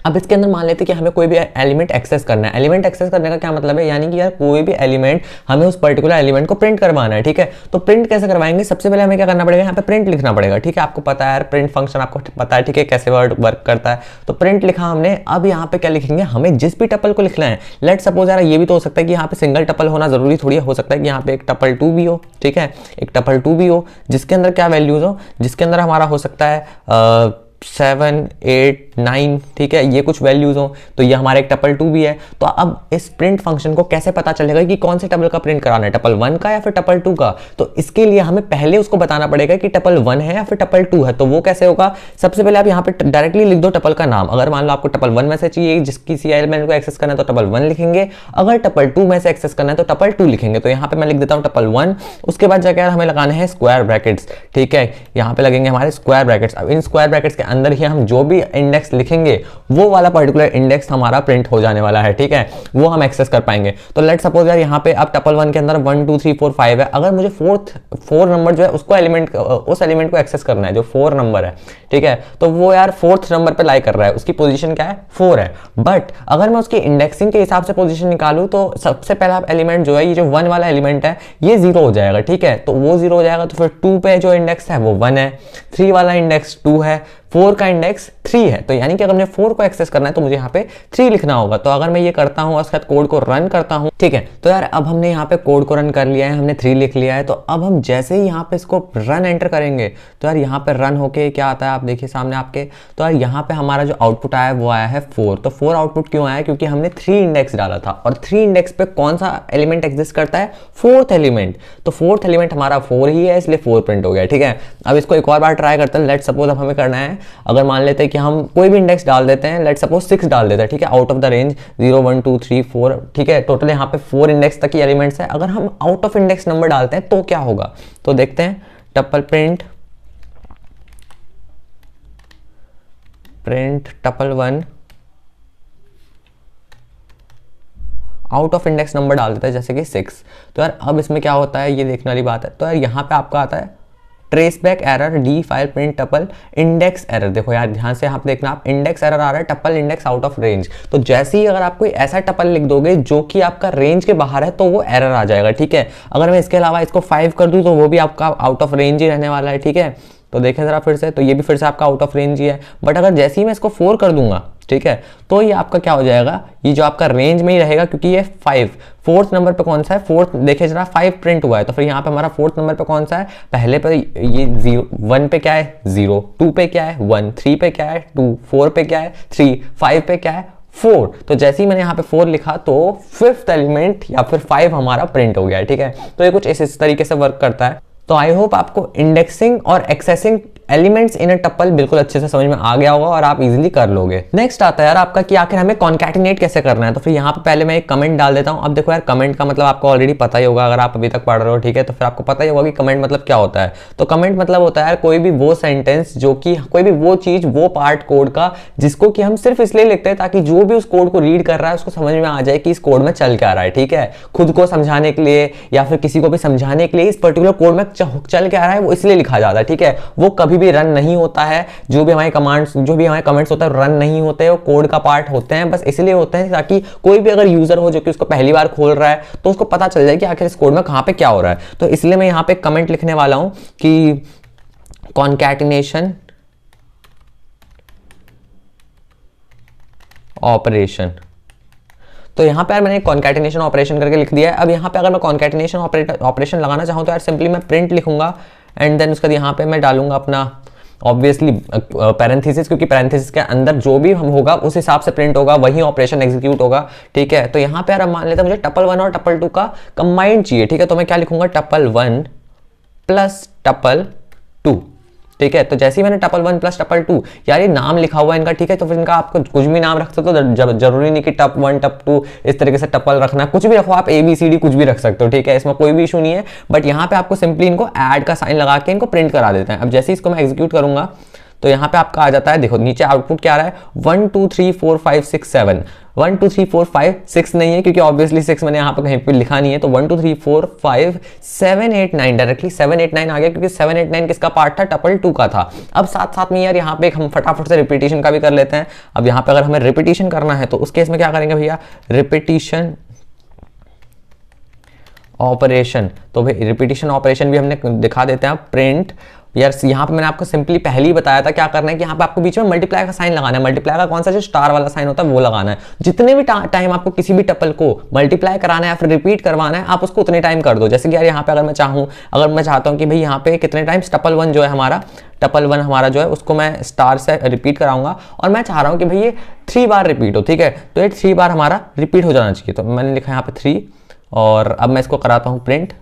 Speaker 1: अब इसके अंदर मान लेते हैं कि हमें कोई भी एलिमेंट एक्सेस करना है। एलिमेंट एक्सेस करने का क्या मतलब है, यानी कि यार कोई भी एलिमेंट हमें उस पर्टिकुलर एलिमेंट को प्रिंट करवाना है। ठीक है, तो प्रिंट कैसे करवाएंगे, सबसे पहले हमें क्या करना पड़ेगा, यहाँ पे प्रिंट लिखना पड़ेगा। ठीक है, आपको पता है यार प्रिंट फंक्शन आपको पता है, ठीक है, कैसे वर्क करता है। तो प्रिंट लिखा हमने। अब यहाँ पे क्या लिखेंगे, हमें जिस भी टपल को लिखना है, लेट सपोज यार ये भी तो हो सकता है कि यहाँ पे सिंगल टपल होना जरूरी थोड़ी हो सकता है कि यहाँ पे एक टपल 2 भी हो। ठीक है, एक टपल 2 भी हो जिसके अंदर क्या वैल्यूज हो, जिसके अंदर हमारा हो सकता है 7, 8, 9। ठीक है, ये कुछ वैल्यूज हो, तो ये हमारा एक टपल 2 भी है। तो अब इस प्रिंट फंक्शन को कैसे पता चलेगा कि कौन से टपल का प्रिंट कराना है, टपल 1 का या फिर टपल 2 का। तो इसके लिए हमें पहले उसको बताना पड़ेगा कि टपल 1 है या फिर टपल 2 है। तो वो कैसे होगा, सबसे पहले आप यहाँ पे डायरेक्टली लिख दो टपल का नाम। अगर मान लो आपको टपल 1 में से चाहिए जिसकी सी एलिमेंट को एक्सेस करना है तो टपल 1 लिखेंगे। अगर टपल 2 में से एक्सेस करना है तो टपल 2 लिखेंगे। तो यहाँ पे मैं लिख देता हूँ टपल 1। उसके बाद जाकर हमें लगाने हैं स्क्वायर ब्रैकेट्स। ठीक है, यहाँ पे लगेंगे हमारे स्क्वायर ब्रैकेट्स। अब इन स्क्वायर ब्रैकेट्स के अंदर ही हम जो भी इंडेक्स लिखेंगे वो वाला पर्टिकुलर इंडेक्स हमारा प्रिंट हो जाने वाला है। ठीक है, वो हम एक्सेस कर पाएंगे। तो लेट सपोज यार यहाँ पे अब टपल 1 के अंदर 1, 2, 3, 4, 5 है। अगर मुझे 4 नंबर जो है उसको उस एलिमेंट को एक्सेस करना है जो 4 नंबर है। ठीक है, तो वो यार 4th नंबर पे लाई कर रहा है, उसकी पोजीशन क्या है, 4 है। बट अगर मैं उसकी इंडेक्सिंग के हिसाब से पोजीशन निकालूं तो सबसे पहला एलिमेंट जो है, ये जो 1 वाला एलिमेंट है, ये 0 हो जाएगा। ठीक है, तो वो 0 हो जाएगा। तो फिर 2 पे जो इंडेक्स है वो 1 है, 3 वाला इंडेक्स 2 है, 4 का इंडेक्स 3 है। तो यानी कि अगर मुझे 4 को एक्सेस करना है तो मुझे यहाँ पे 3 लिखना होगा। तो अगर मैं ये करता हूँ और उसके बाद कोड को रन करता हूँ, ठीक है, तो यार अब हमने यहाँ पे कोड को रन कर लिया है, हमने 3 लिख लिया है। तो अब हम जैसे ही यहाँ पे इसको रन एंटर करेंगे तो यार यहाँ पे रन होके क्या आता है, आप देखिए सामने आपके। तो यार यहाँ पे हमारा जो आउटपुट आया है वो आया है 4। तो 4 आउटपुट क्यों आया, क्योंकि हमने 3 इंडेक्स डाला था और 3 इंडेक्स पे कौन सा एलिमेंट एग्जिस्ट करता है, 4th एलिमेंट। तो 4th एलिमेंट हमारा 4 ही है, इसलिए 4 प्रिंट हो गया। ठीक है, अब इसको एक और बार ट्राई करते हैं। लेट सपोज अब हमें करना है, अगर मान लेते हैं कि हम कोई भी इंडेक्स डाल देते हैं, लेट सपोज 6 डाल देते हैं। ठीक है, आउट ऑफ द रेंज 0, 1, 2, 3, 4। ठीक है, टोटल यहाँ पे 4 इंडेक्स तक की एलिमेंट्स है। अगर हम आउट ऑफ इंडेक्स नंबर डालते हैं तो क्या होगा, तो देखते हैं। Tuple print tuple 1 out of index number डाल देता है जैसे कि 6। तो यार अब इसमें क्या होता है ये देखने वाली बात है। तो यार यहाँ पे आपका आता है trace back error D file print tuple index error. देखो यार ध्यान से यहाँ पे देखना, आप इंडेक्स एरर आ रहा है, tuple index out of range. तो जैसे ही अगर आप कोई ऐसा टपल लिख दोगे जो कि आपका रेंज के बाहर है तो वो एरर आ जाएगा। ठीक है, अगर मैं इसके अलावा इसको 5 कर दूं तो वो भी आपका आउट ऑफ रेंज ही रहने वाला है। ठीक है, तो देखें जरा फिर से, तो ये भी फिर से आपका आउट ऑफ रेंज ही है। बट अगर जैसे ही मैं इसको 4 कर दूंगा, ठीक है, तो ये आपका क्या हो जाएगा, ये जो आपका रेंज में ही रहेगा, क्योंकि ये 4th नंबर पे कौन सा है, 4th देखिए जरा 5 प्रिंट हुआ है। तो फिर यहाँ पे हमारा 4th नंबर पे कौन सा है, पहले पे ये 1 पे क्या है 0, 2 पे क्या है 1, 3 पे क्या है 2, 4 पे क्या है 3, 5 पे क्या है 4। तो जैसे ही मैंने यहाँ पे 4 लिखा तो 5th एलिमेंट या फिर 5 हमारा प्रिंट हो गया है। ठीक है, तो ये कुछ इस तरीके से वर्क करता है। तो आई होप आपको इंडेक्सिंग और accessing elements in a tuple बिल्कुल अच्छे से समझ में आ गया होगा और आप इजीली कर लोगे। नेक्स्ट आता है यार आपका कि आखिर हमें कॉन्कैटिनेट कैसे करना है। तो फिर यहाँ पे पहले मैं एक कमेंट डाल देता हूँ। अब देखो यार कमेंट का मतलब आपको ऑलरेडी पता ही होगा, अगर आप अभी तक पढ़ रहे हो, ठीक है, तो फिर आपको पता ही होगा कि कमेंट मतलब क्या होता है। तो कमेंट मतलब होता है यार कोई भी वो सेंटेंस जो कि कोई भी वो चीज, वो पार्ट कोड का जिसको कि हम सिर्फ इसलिए लिखते हैं ताकि जो भी उस कोड को रीड कर रहा है उसको समझ में आ जाए कि इस कोड में चल क्या रहा है। ठीक है, खुद को समझाने के लिए या फिर किसी को भी समझाने के लिए इस पर्टिकुलर कोड में चल क्या रहा है वो इसलिए लिखा जाता है। ठीक है, वो कभी भी रन नहीं होता है, जो भी हमारे कमेंट्स होता है रन नहीं होते हैं, वो कोड का पार्ट होते हैं, बस इसलिए होते हैं ताकि कोई भी अगर यूजर हो जो कि उसको पहली बार खोल रहा है तो उसको पता चल जाए कि आखिर इस कोड में कहां पे क्या हो रहा है। तो इसलिए मैं यहां पे कमेंट लिखने वाला हूं कि कॉन्कैटिनेशन ऑपरेशन। तो यहाँ पे यार मैंने कॉन्कैटिनेशन ऑपरेशन करके लिख दिया है। अब यहाँ पे अगर मैं कॉन्कैटिनेशन ऑपरेशन लगाना चाहूँ तो यार सिंपली मैं प्रिंट लिखूंगा एंड देन उसके बाद यहाँ पे मैं डालूंगा अपना ऑब्वियसली पैरेंथेसिस, क्योंकि पैरेंथेसिस के अंदर जो भी हम होगा उस हिसाब से प्रिंट होगा, वही ऑपरेशन एग्जीक्यूट होगा। ठीक है, तो यहाँ पे यार अब मान लेते हैं मुझे टपल 1 और टपल 2 का कंबाइंड चाहिए। ठीक है, तो मैं क्या लिखूंगा, टपल 1 प्लस टपल 2। ठीक है, तो जैसे ही मैंने टपल 1 प्लस टपल 2, यार ये नाम लिखा हुआ है इनका, ठीक है, तो फिर इनका आपको कुछ भी नाम रख सकते हो, जरूरी नहीं कि टप 1 टप 2 इस तरीके से टपल रखना है, कुछ भी रखो आप, ABCD कुछ भी रख सकते हो। ठीक है, इसमें कोई भी इशू नहीं है, बट यहाँ पे आपको सिंपली इनको ऐड का साइन लगा के इनको प्रिंट करा देते हैं। अब जैसे इसको मैं एग्जीक्यूट करूंगा तो यहाँ पे आपका आ जाता है, देखो नीचे आउटपुट क्या आ रहा है, 1 2 3 4 5 6 7। 1 2 3 4 5 6 नहीं है क्योंकि ऑब्वियसली 6 मैंने यहाँ पे कहीं पे लिखा नहीं है, तो 1 2 3 4 5 7 8 9 डायरेक्टली 7 8 9 आ गया, क्योंकि 7 8 9 किसका पार्ट था, टपल 2 का था। अब साथ साथ में यार यहाँ पे हम फटाफट से रिपीटिशन का भी कर लेते हैं। अब यहाँ पे अगर हमें रिपीटिशन करना है तो उस केस में क्या करेंगे भैया, रिपीटिशन ऑपरेशन। तो भाई रिपीटिशन ऑपरेशन भी हमने दिखा देते हैं। प्रिंट यार यहाँ पे मैंने आपको सिंपली पहले ही बताया था क्या करना है कि यहाँ पे आपको बीच में मल्टीप्लाई का साइन लगाना है। मल्टीप्लाई का कौन सा, जो स्टार वाला साइन होता है वो लगाना है। जितने भी टाइम आपको किसी भी टपल को मल्टीप्लाई कराना है या फिर रिपीट करवाना है, आप उसको उतने टाइम कर दो। जैसे कि यार यहाँ पे अगर मैं चाहता हूँ कि भाई यहाँ पे कितने टाइम्स टपल 1 जो है हमारा, टपल 1 हमारा जो है उसको मैं स्टार से रिपीट कराऊंगा और मैं चाह रहा हूँ कि भाई ये 3 बार रिपीट हो। ठीक है, तो ये 3 बार हमारा रिपीट हो जाना चाहिए। तो मैंने लिखा यहाँ पे 3 और अब मैं इसको कराता हूँ प्रिंट।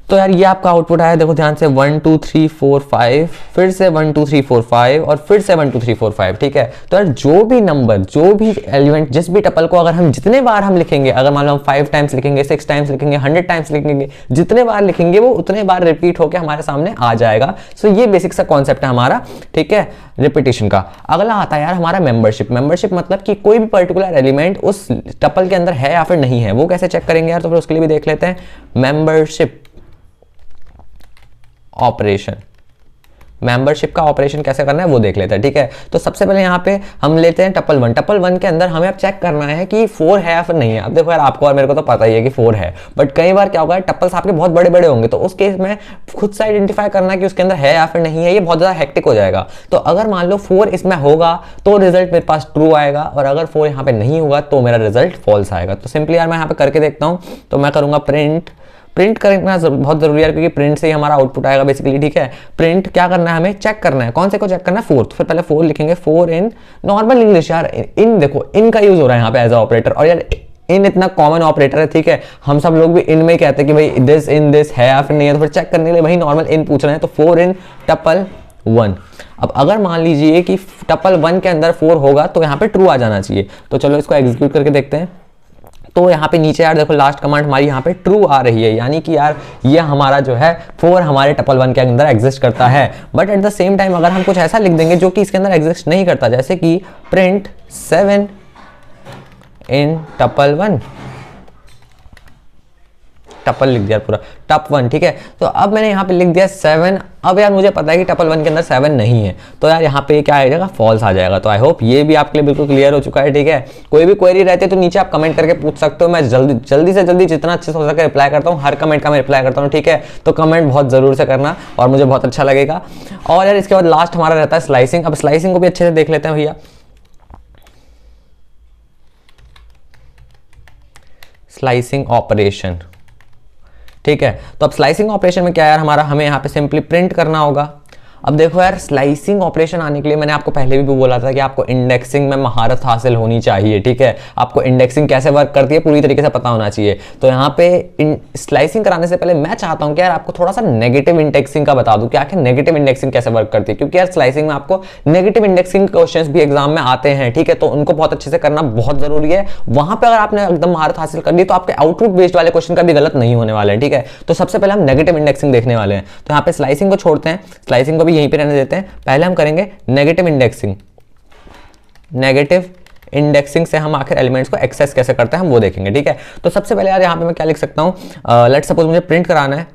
Speaker 1: तो यार ये आपका आउटपुट आया, देखो ध्यान से, 1 2 3 4 5, फिर से 1 2 3 4 5 और फिर से 1 2 3 4 5। ठीक है, तो यार जो भी नंबर, जो भी एलिमेंट, जिस भी टपल को अगर हम जितने बार हम लिखेंगे, अगर मान लो हम 5 टाइम्स लिखेंगे, 6 टाइम्स लिखेंगे, 100 टाइम्स लिखेंगे, जितने बार लिखेंगे वो उतने बार रिपीट होकर हमारे सामने आ जाएगा। सो ये बेसिक सा कॉन्सेप्ट है हमारा। ठीक है, रिपीटिशन का। अगला आता है यार हमारा मेंबरशिप। मेंबरशिप मतलब कि कोई भी पर्टिकुलर एलिमेंट उस टपल के अंदर है या फिर नहीं है, वो कैसे चेक करेंगे यार, तो फिर उसके लिए भी देख लेते हैं मेंबरशिप ऑपरेशन। मेंबरशिप का ऑपरेशन कैसे करना है वो देख लेते हैं। ठीक है, तो सबसे पहले यहाँ पे हम लेते हैं टपल 1। टपल 1 के अंदर हमें अब चेक करना है कि 4 है या फिर नहीं है। अब देखो यार, आपको और मेरे को तो पता ही है कि 4 है, बट कई बार क्या होगा, टपल्स आपके बहुत बड़े बड़े होंगे, तो उस केस में खुद से आइडेंटिफाई करना कि उसके अंदर है या फिर नहीं है, ये बहुत ज्यादा हेक्टिक हो जाएगा। तो अगर मान लो 4 इसमें होगा तो रिजल्ट मेरे पास ट्रू आएगा, और अगर 4 यहाँ पे नहीं होगा तो मेरा रिजल्ट फॉल्स आएगा। तो सिंपली यार मैं यहाँ पे करके देखता हूँ। तो मैं करूंगा प्रिंट करना बहुत जरूरी है, क्योंकि प्रिंट से ही हमारा आउटपुट आएगा बेसिकली। ठीक है, प्रिंट क्या करना है, हमें चेक करना है। कौन से को चेक करना है, 4। तो फिर पहले 4 लिखेंगे, 4 इन नॉर्मल इंग्लिश। यार इन देखो, इन का यूज हो रहा है यहाँ पे एज ऑपरेटर, और यार इन इतना कॉमन ऑपरेटर है। ठीक है, हम सब लोग भी इन में ही कहते हैं कि भाई दिस इन दिस है या फिर नहीं है, तो फिर चेक करने के लिए वही नॉर्मल इन पूछ रहे हैं। तो 4 इन टपल 1। अब अगर मान लीजिए कि टपल 1 के अंदर 4 होगा तो यहाँ पे ट्रू आ जाना चाहिए। तो चलो इसको एग्जीक्यूट करके देखते हैं। तो यहाँ पे नीचे यार देखो, लास्ट कमांड हमारी यहाँ पे ट्रू आ रही है, यानी कि यार ये हमारा जो है 4 हमारे टपल 1 के अंदर एग्जिस्ट करता है। But at the same time अगर हम कुछ ऐसा लिख देंगे जो कि इसके अंदर एग्जिस्ट नहीं करता, जैसे कि प्रिंट 7 इन टपल 1, टपल लिख दिया पूरा, टप 1। ठीक है, तो अब मैंने यहाँ पे लिख दिया 7। अब यार मुझे पता है कि टपल 1 के अंदर 7 नहीं है, तो यार यहाँ पे क्या आ जाएगा, फॉल्स आ जाएगा। तो आई होप ये भी आपके लिए बिल्कुल क्लियर हो चुका है। ठीक है, कोई भी क्वेरी रहती है तो नीचे आप कमेंट करके पूछ सकते हो। मैं जल्दी से जल्दी जितना अच्छे से हो सके रिप्लाई करता हूँ, हर कमेंट का मैं रिप्लाई करता हूँ। ठीक है, तो कमेंट बहुत जरूर से करना और मुझे बहुत अच्छा लगेगा। और यार इसके बाद लास्ट हमारा रहता है स्लाइसिंग। अब स्लाइसिंग को भी अच्छे से देख लेते हैं भैया। Slicing operation. ठीक है, तो अब स्लाइसिंग ऑपरेशन में क्या यार हमारा, हमें यहाँ पे सिंपली प्रिंट करना होगा। अब देखो यार, स्लाइसिंग ऑपरेशन आने के लिए मैंने आपको पहले भी बोला था कि आपको इंडेक्सिंग में महारत हासिल होनी चाहिए। ठीक है, आपको इंडेक्सिंग कैसे वर्क करती है पूरी तरीके से पता होना चाहिए। तो यहाँ पे स्लाइसिंग कराने से पहले मैं चाहता हूँ कि यार आपको थोड़ा सा नेगेटिव इंडेक्सिंग का बता दूं कि आखिर नेगेटिव इंडेक्सिंग कैसे वर्क करती है, क्योंकि यार स्लाइसिंग में आपको नेगेटिव इंडेक्सिंग क्वेश्चंस भी एग्जाम में आते हैं। ठीक है, तो उनको बहुत अच्छे से करना बहुत जरूरी है। वहां पर अगर आपने एकदम महारत हासिल कर ली तो आपके आउटपुट बेस्ड वाले क्वेश्चन का भी गलत नहीं होने वाले हैं। ठीक है, तो सबसे पहले हम नेगेटिव इंडेक्सिंग देखने वाले हैं। तो यहाँ पे स्लाइसिंग को छोड़ते हैं, स्लाइसिंग को भी यहीं पे रहने देते हैं। पहले हम करेंगे नेगेटिव इंडेक्सिंग। नेगेटिव इंडेक्सिंग से हम आखिर एलिमेंट्स को एक्सेस कैसे करते हैं हम वो देखेंगे। ठीक है, तो सबसे पहले यार यहाँ पे मैं क्या लिख सकता हूँ, लेट्स सपोज मुझे प्रिंट कराना है।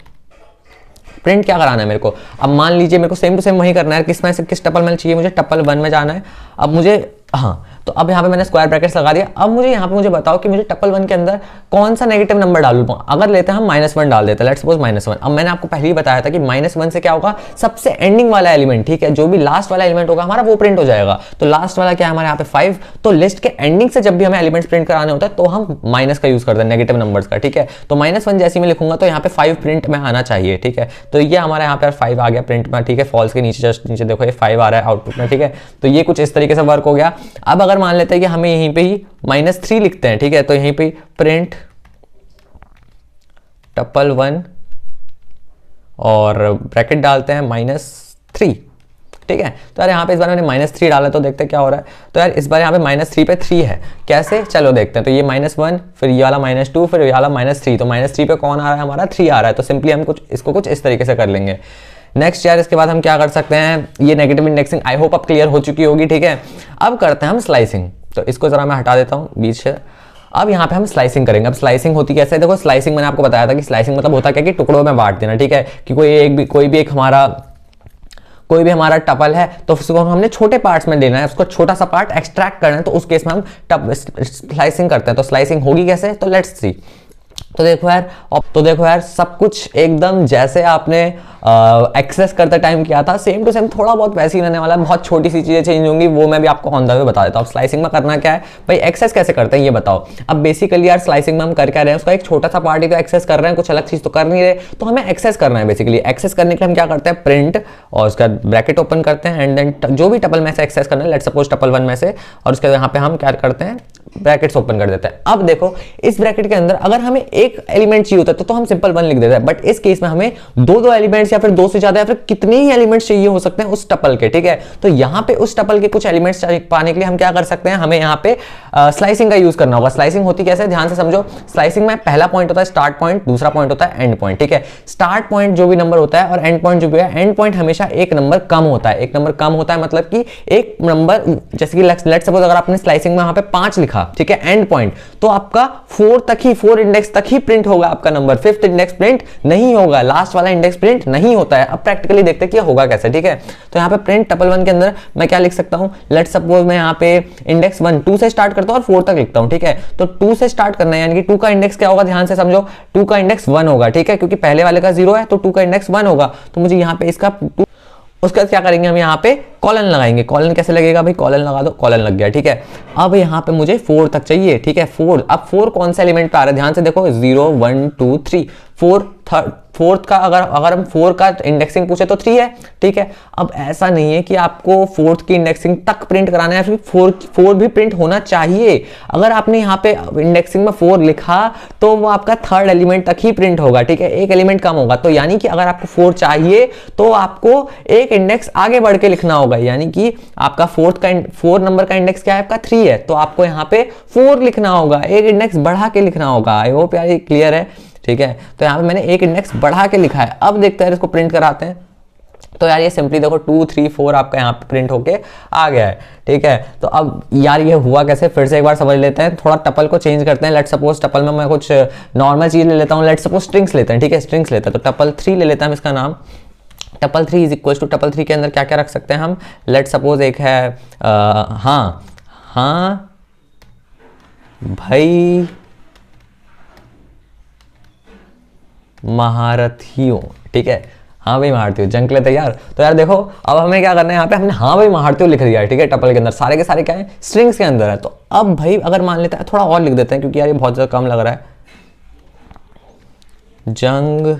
Speaker 1: प्रिंट क्या कराना है मेरे को, अब मान लीजिए मेरे को सेम टू सेम वही करना है। किस में से किस टपल में चाहिए, मुझे टपल 1 में जाना है। अब मुझे, हाँ तो अब यहाँ पे मैंने स्क्वायर ब्रैकेट्स लगा दिया। अब मुझे यहाँ पे मुझे बताओ कि मुझे टपल 1 के अंदर कौन सा नेगेटिव नंबर डालूं। अगर लेते हैं हम -1 डाल देते हैं, लेट्स सपोज -1। अब मैंने आपको पहले ही बताया था कि -1 से क्या होगा, सबसे एंडिंग वाला एलिमेंट, ठीक है, जो भी लास्ट वाला एलिमेंट होगा हमारा वो प्रिंट हो जाएगा। तो लास्ट वाला क्या है हमारे यहाँ पे 5। तो लिस्ट के एंडिंग से जब भी हमें एलिमेंट्स प्रिंट कराने होता है तो हम माइनस का यूज करते हैं, नेगेटिव नंबर्स का, ठीक है। तो -1 जैसे मैं लिखूंगा तो यहाँ पे 5 प्रिंट में आना चाहिए, ठीक है। तो ये हमारे यहाँ पे 5 आ गया प्रिंट में, ठीक है। फॉल्स के नीचे जस्ट नीचे देखो ये 5 आ रहा है आउटपुट में, ठीक है। तो ये कुछ इस तरीके से वर्क हो गया। अब अगर मान लेते हैं कि हमें यहीं पे ही -3 लिखते हैं, ठीक है, तो यहीं पे प्रिंट टपल 1 और ब्रैकेट डालते हैं -3, ठीक है। तो यार यहाँ पे इस बार मैंने -3 डाला तो देखते हैं क्या हो रहा है। तो यार इस बार यहाँ पे -3 पे 3 है, कैसे, चलो देखते हैं। तो ये -1, फिर ये वाला -2, फिर ये वाला -3। तो -3 पे कौन आ रहा है हमारा, 3 आ रहा है। तो सिंपली हम इसको कुछ इस तरीके से कर लेंगे। नेक्स्ट यार इसके बाद हम क्या कर सकते हैं, ये नेगेटिव इंडेक्सिंग आई होप अब क्लियर हो चुकी होगी, ठीक है। अब करते हैं हम स्लाइसिंग। तो इसको जरा मैं हटा देता हूँ बीच से। अब यहाँ पे हम स्लाइसिंग करेंगे। अब स्लाइसिंग होती कैसे है, देखो स्लाइसिंग मैंने आपको बताया था कि स्लाइसिंग मतलब होता क्या कि टुकड़ों में बांट देना, ठीक है। कि कोई भी हमारा टपल है तो उसको हमने छोटे पार्ट्स में लेना है, उसको छोटा सा पार्ट एक्सट्रैक्ट करना है। तो उस केस में हम स्लाइसिंग करते हैं। तो स्लाइसिंग होगी कैसे, तो लेट्स सी। तो देखो यार सब कुछ एकदम जैसे आपने एक्सेस करते टाइम किया था सेम टू सेम थोड़ा बहुत वैसे ही रहने वाला है। बहुत छोटी सी चीजें चेंज होंगी, वो मैं भी आपको ऑन द वे बता देता हूँ। स्लाइसिंग में करना क्या है भाई, एक्सेस कैसे करते हैं ये बताओ। अब बेसिकली यार स्लाइसिंग में हम कर क्या रहे हैं, उसका एक छोटा सा पार्ट ही तो एक्सेस कर रहे हैं, कुछ अलग चीज तो कर नहीं रहे। तो हमें एक्सेस करना है बेसिकली। एक्सेस करने के लिए हम क्या करते हैं, प्रिंट और उसका ब्रैकेट ओपन करते हैं एंड देन जो भी टपल में से एक्सेस करना है, लेट्स सपोज टपल 1 में से, और उसके यहाँ पे हम क्या करते हैं, ब्रैकेट्स ओपन कर देते हैं। अब देखो इस ब्रैकेट के अंदर अगर हमें एक एलिमेंट चाहिए होता है तो हम सिंपल 1 लिख देते हैं। बट इस केस में हमें दो एलिमेंट्स या फिर 2 से ज्यादा या फिर कितने ही एलिमेंट्स चाहिए हो सकते हैं उस टपल के, ठीक है। तो यहां पे उस टपल के कुछ एलिमेंट्स पाने के लिए हम क्या कर सकते हैं, हमें यहां पे स्लाइसिंग का यूज करना होगा। स्लाइसिंग होती कैसे, ध्यान से समझो। स्लाइसिंग में पहला पॉइंट होता है स्टार्ट पॉइंट, दूसरा पॉइंट होता है एंड पॉइंट, ठीक है। स्टार्ट पॉइंट जो भी नंबर होता है और एंड पॉइंट जो भी है, एंड पॉइंट हमेशा एक नंबर कम होता है। एक नंबर कम होता है मतलब कि एक नंबर, जैसे कि लेट्स सपोज अगर आपने स्लाइसिंग में वहां पे 5 लिखा, ठीक है, एंड पॉइंट, तो आपका 4 इंडेक्स तक ही प्रिंट होगा आपका नंबर, 5th इंडेक्स प्रिंट नहीं होगा, लास्ट वाला इंडेक्स प्रिंट नहीं होता है। अब प्रैक्टिकली देखते हैं कि होगा कैसे, ठीक है। तो यहाँ पे प्रिंट टपल 1 के अंदर मैं क्या लिख सकता हूँ, लेट्स सपोज मैं यहाँ पे इंडेक्स 1 2 से स्टार्ट करता हूँ और 4 तक लिखता हूँ, ठीक है। तो 2 से स्टार्ट करना है, यानी कि 2 का इंडेक्स क्या होगा, ध्यान से समझो, 2 का इंडेक्स 1 होगा, ठीक है, क्योंकि पहले वाले का 0 है तो 2 का इंडेक्स 1 होगा। तो मुझे यहाँ पे इसका उसके बाद क्या करेंगे, हम यहाँ पे कॉलन लगाएंगे। कॉलन कैसे लगेगा भाई, कॉलन लगा दो, कॉलन लग गया, ठीक है। अब यहाँ पे मुझे 4 तक चाहिए, ठीक है। 4, अब 4 कौन सा एलिमेंट पे आ रहा है, ध्यान से देखो, 0 1 2 3, 4th का अगर हम 4 का इंडेक्सिंग पूछे तो 3 है, ठीक है। अब ऐसा नहीं है कि आपको 4th की इंडेक्सिंग तक प्रिंट कराना है, फिर 4 भी प्रिंट होना चाहिए। अगर आपने यहाँ पे इंडेक्सिंग में 4 लिखा तो वो आपका 3rd एलिमेंट तक ही प्रिंट होगा, ठीक है, एक एलिमेंट कम होगा। तो यानी कि अगर आपको 4 चाहिए तो आपको एक इंडेक्स आगे बढ़ के लिखना होगा, यानी कि आपका 4 नंबर का इंडेक्स क्या है, आपका 3 है, तो आपको यहाँ पे 4 लिखना होगा, एक इंडेक्स बढ़ा के लिखना होगा। आई होप यार ये क्लियर है, ठीक है। तो यहाँ पे मैंने एक इंडेक्स बढ़ा के लिखा है। अब देखते हैं इसको प्रिंट कराते हैं। तो यार ये सिंपली देखो 2 3 4 आपका यहाँ पे प्रिंट होके आ गया है, ठीक है। तो अब यार ये हुआ कैसे, फिर से एक बार समझ लेते हैं। थोड़ा टपल को चेंज करते हैं। लेट्स सपोज टपल में मैं कुछ नॉर्मल चीज ले लेता हूँ, लेट्स सपोज स्ट्रिंग्स लेते हैं, ठीक है, स्ट्रिंग्स लेते हैं। तो टपल 3 ले लेते हैं हम इसका नाम। Tuple 3 is equal to, tuple 3 के अंदर क्या क्या रख सकते हैं हम, लेट्स सपोज एक है हाँ भाई महारथियों, ठीक है, हाँ भाई महारथियों, जंक लेते यार। तो यार देखो अब हमें क्या करना है, यहाँ पे हमने हाँ भाई महारथियों लिख दिया है, ठीक है, टपल के अंदर सारे के सारे क्या है, स्ट्रिंग्स के अंदर है। तो अब भाई अगर मान लेते हैं, थोड़ा और लिख देते हैं क्योंकि यार ये बहुत ज्यादा कम लग रहा है, जंग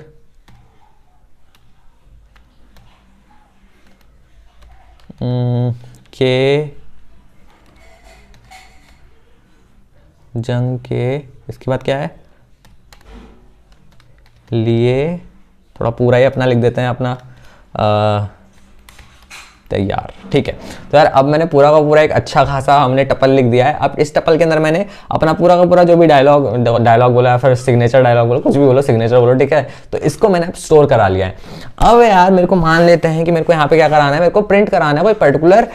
Speaker 1: के इसके बाद क्या है, लिए, थोड़ा पूरा ही अपना लिख देते हैं अपना तैयार, ठीक है। तो यार अब मैंने पूरा का पूरा एक अच्छा खासा हमने टपल लिख दिया है। अब इस टपल के अंदर मैंने अपना पूरा का पूरा जो भी डायलॉग बोला या फिर सिग्नेचर डायलॉग बोलो, कुछ भी बोलो, सिग्नेचर बोलो, ठीक है। तो इसको मैंने स्टोर करा लिया है। अब यार मेरे को मान लेते हैं कि मेरे को यहाँ पे क्या कराना है, मेरे को प्रिंट कराना है कोई पर्टिकुलर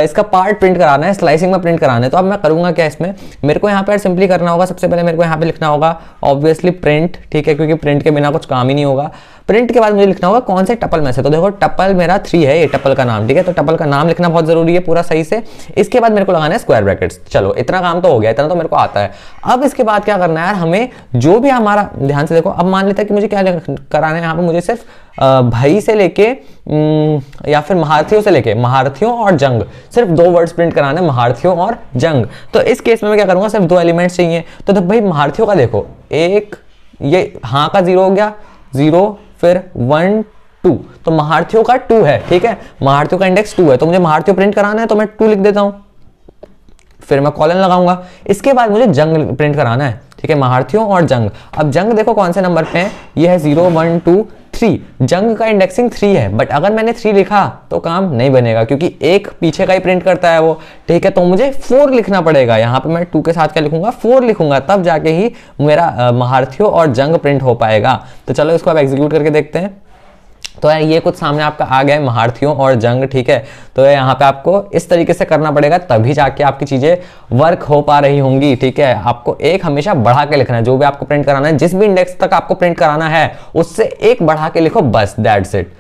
Speaker 1: इसका पार्ट प्रिंट कराना है, स्लाइसिंग में प्रिंट कराना है। तो अब मैं करूंगा क्या, इसमें मेरे को यहाँ पे सिंपली करना होगा, सबसे पहले मेरे को यहाँ पे लिखना होगा ऑब्वियसली प्रिंट, ठीक है, क्योंकि प्रिंट के बिना कुछ काम ही नहीं होगा। प्रिंट के बाद मुझे लिखना होगा कौन से टपल में से। तो देखो टपल मेरा 3 है, ये टपल का नाम, ठीक है। तो टपल का नाम लिखना बहुत जरूरी है पूरा सही से। इसके बाद मेरे को लगाना है स्क्वायर ब्रैकेट्स। चलो इतना काम तो हो गया, इतना तो मेरे को आता है। अब इसके बाद क्या करना है यार, हमें जो भी हमारा, ध्यान से देखो, अब मान लेते हैं कि मुझे क्या कराना है यहाँ पे, मुझे सिर्फ भाई से लेके या फिर महारथियों से लेके, महारथियों और जंग, सिर्फ 2 वर्ड्स प्रिंट कराना है, महारथियों और जंग। तो इस केस में मैं क्या करूंगा, सिर्फ 2 एलिमेंट्स चाहिए। तो भाई महारथियों का देखो, एक ये हाँ का 0 हो गया, 0 फिर 1 2, तो महारथियों का 2 है, ठीक है, महारथियों का इंडेक्स 2 है, तो मुझे महारथियों प्रिंट कराना है तो मैं 2 लिख देता हूं, फिर मैं कॉलन लगाऊंगा। इसके बाद मुझे जंग प्रिंट कराना है, ठीक है, महारथियों और जंग। अब जंग देखो कौन से नंबर पे है, ये है 0 1 2 3, जंग का इंडेक्सिंग 3 है, बट अगर मैंने 3 लिखा तो काम नहीं बनेगा क्योंकि एक पीछे का ही प्रिंट करता है वो, ठीक है, तो मुझे 4 लिखना पड़ेगा। यहाँ पे मैं 2 के साथ क्या लिखूंगा, 4 लिखूंगा, तब जाके ही मेरा महारथियों और जंग प्रिंट हो पाएगा। तो चलो इसको अब एग्जीक्यूट करके देखते हैं। तो यार ये कुछ सामने आपका आ गया है, महारथियों और जंग, ठीक है। तो यहाँ पे आपको इस तरीके से करना पड़ेगा, तभी जाके आपकी चीजें वर्क हो पा रही होंगी, ठीक है। आपको एक हमेशा बढ़ा के लिखना है, जो भी आपको प्रिंट कराना है, जिस भी इंडेक्स तक आपको प्रिंट कराना है उससे एक बढ़ा के लिखो, बस दैट्स इट।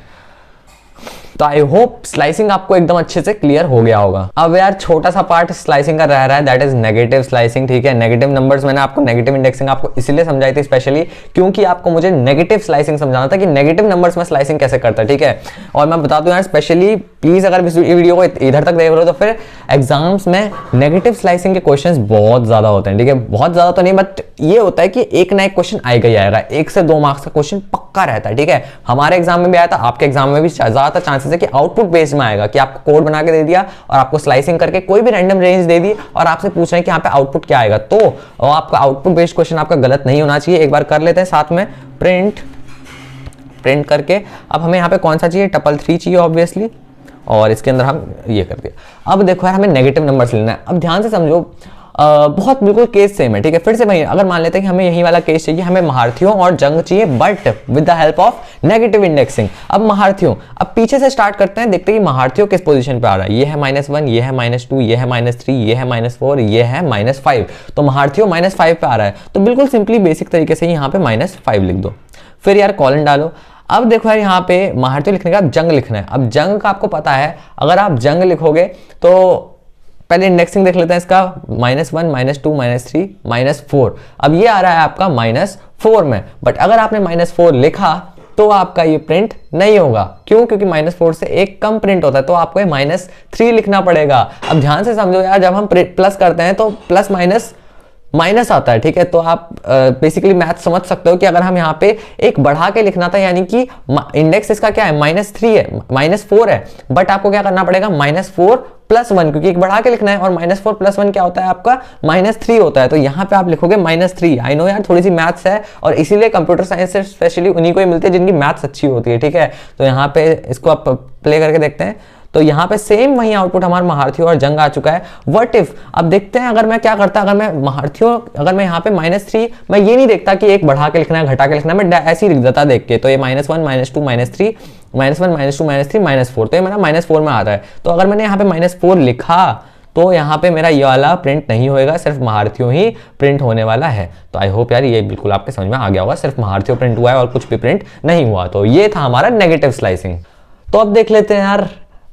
Speaker 1: तो आई होप स्लाइसिंग आपको एकदम अच्छे से क्लियर हो गया होगा। अब यार छोटा सा पार्ट स्लाइसिंग का रह रहा है, दैट इज नेगेटिव स्लाइसिंग, ठीक है। नेगेटिव नंबर्स मैंने आपको, नेगेटिव इंडेक्सिंग आपको इसलिए समझाई थी स्पेशली क्योंकि आपको मुझे नेगेटिव स्लाइसिंग समझाना था कि नेगेटिव नंबर्स में स्लाइसिंग कैसे करता है, ठीक है। और मैं बता दूं यार स्पेशली, प्लीज अगर इस वीडियो को इधर तक देख रहे हो तो फिर एग्जाम्स में नेगेटिव स्लाइसिंग के क्वेश्चंस बहुत ज्यादा होते हैं, ठीक है, बहुत ज्यादा तो नहीं, बट ये होता है कि एक ना एक क्वेश्चन आएगा ही आएगा, 1 से 2 मार्क्स का क्वेश्चन पक्का रहता है, ठीक है। हमारे एग्जाम में भी आया था, आपके एग्जाम में भी ज्यादातर चांसेस है कि आउटपुट बेस्ड में आएगा, कि आपको कोड बना के दे दिया और आपको स्लाइसिंग करके कोई भी रैंडम रेंज दे दी और आपसे पूछ रहे हैं कि यहाँ पे आउटपुट क्या आएगा। तो आपका आउटपुट बेस्ड क्वेश्चन आपका गलत नहीं होना चाहिए। एक बार कर लेते हैं साथ में प्रिंट करके। अब हमें यहाँ पे कौन सा चाहिए, टपल 3 चाहिए ऑब्वियसली, और इसके अंदर हम ये कर दिया। अब देखो यार हमें नेगेटिव नंबर्स लेना है। अब ध्यान से समझो, बहुत बिल्कुल केस सेम है, ठीक है। फिर से वही, अगर मान लेते हैं कि हमें यही वाला केस चाहिए, हमें महारथियों और जंग चाहिए but with the help of negative indexing. अब महारथियों, अब पीछे से स्टार्ट करते हैं, देखते हैं कि महारथियों किस पोजीशन पे आ रहा है। ये है -1, ये है -2, ये है -3, ये है -4, ये है -5, तो महारथियों -5 पे आ रहा है। तो बिल्कुल सिंपली बेसिक तरीके से यहाँ पे -5 लिख दो, फिर यार कॉलन डालो। अब देखो यार यहाँ पे महारथियों लिखने का जंग लिखना है। अब जंग का आपको पता है, अगर आप जंग लिखोगे तो पहले इंडेक्सिंग देख लेते हैं इसका, -1 -2 -3 -4। अब ये आ रहा है आपका -4 में, बट अगर आपने -4 लिखा तो आपका ये प्रिंट नहीं होगा। क्यों? क्योंकि -4 से एक कम प्रिंट होता है, तो आपको -3 लिखना पड़ेगा। अब ध्यान से समझो यार, जब हम प्लस करते हैं तो प्लस माइनस आता है, ठीक है। तो आप बेसिकली मैथ समझ सकते हो कि अगर हम यहाँ पे एक बढ़ा के लिखना था, यानी कि इंडेक्स इसका क्या है, -3 है, -4 है, बट आपको क्या करना पड़ेगा, -4 + 1, क्योंकि एक बढ़ा के लिखना है और -4 + 1 क्या होता है आपका, -3 होता है। तो यहाँ पे आप लिखोगे -3। आई नो यार थोड़ी सी मैथ्स है, और इसीलिए कंप्यूटर साइंस से स्पेशली उन्हीं को ही मिलती है जिनकी मैथ्स अच्छी होती है, ठीक है। तो यहाँ पे इसको आप प्ले करके देखते हैं, तो यहाँ पे सेम वही आउटपुट हमारा महारथियों और जंग आ चुका है। व्हाट इफ, अब देखते हैं अगर मैं क्या करता, अगर मैं महारथियों, अगर मैं यहाँ पे -3, मैं ये नहीं देखता कि एक बढ़ा के लिखना है घटा के लिखना है, मैं ऐसे ही लिख देता देख के। तो ये -1 -2 -3 -1 -2 -3 -4, तो ये मेरा -4 में आ रहा है। तो अगर मैंने यहाँ पे -4 लिखा तो यहाँ पे मेरा ये वाला प्रिंट नहीं होएगा, सिर्फ महारथियों ही प्रिंट होने वाला है। तो आई होप यार ये बिल्कुल आपके समझ में आ गया होगा, सिर्फ महारथियों प्रिंट हुआ है और कुछ भी प्रिंट नहीं हुआ। तो ये था हमारा नेगेटिव स्लाइसिंग। तो अब देख लेते हैं यार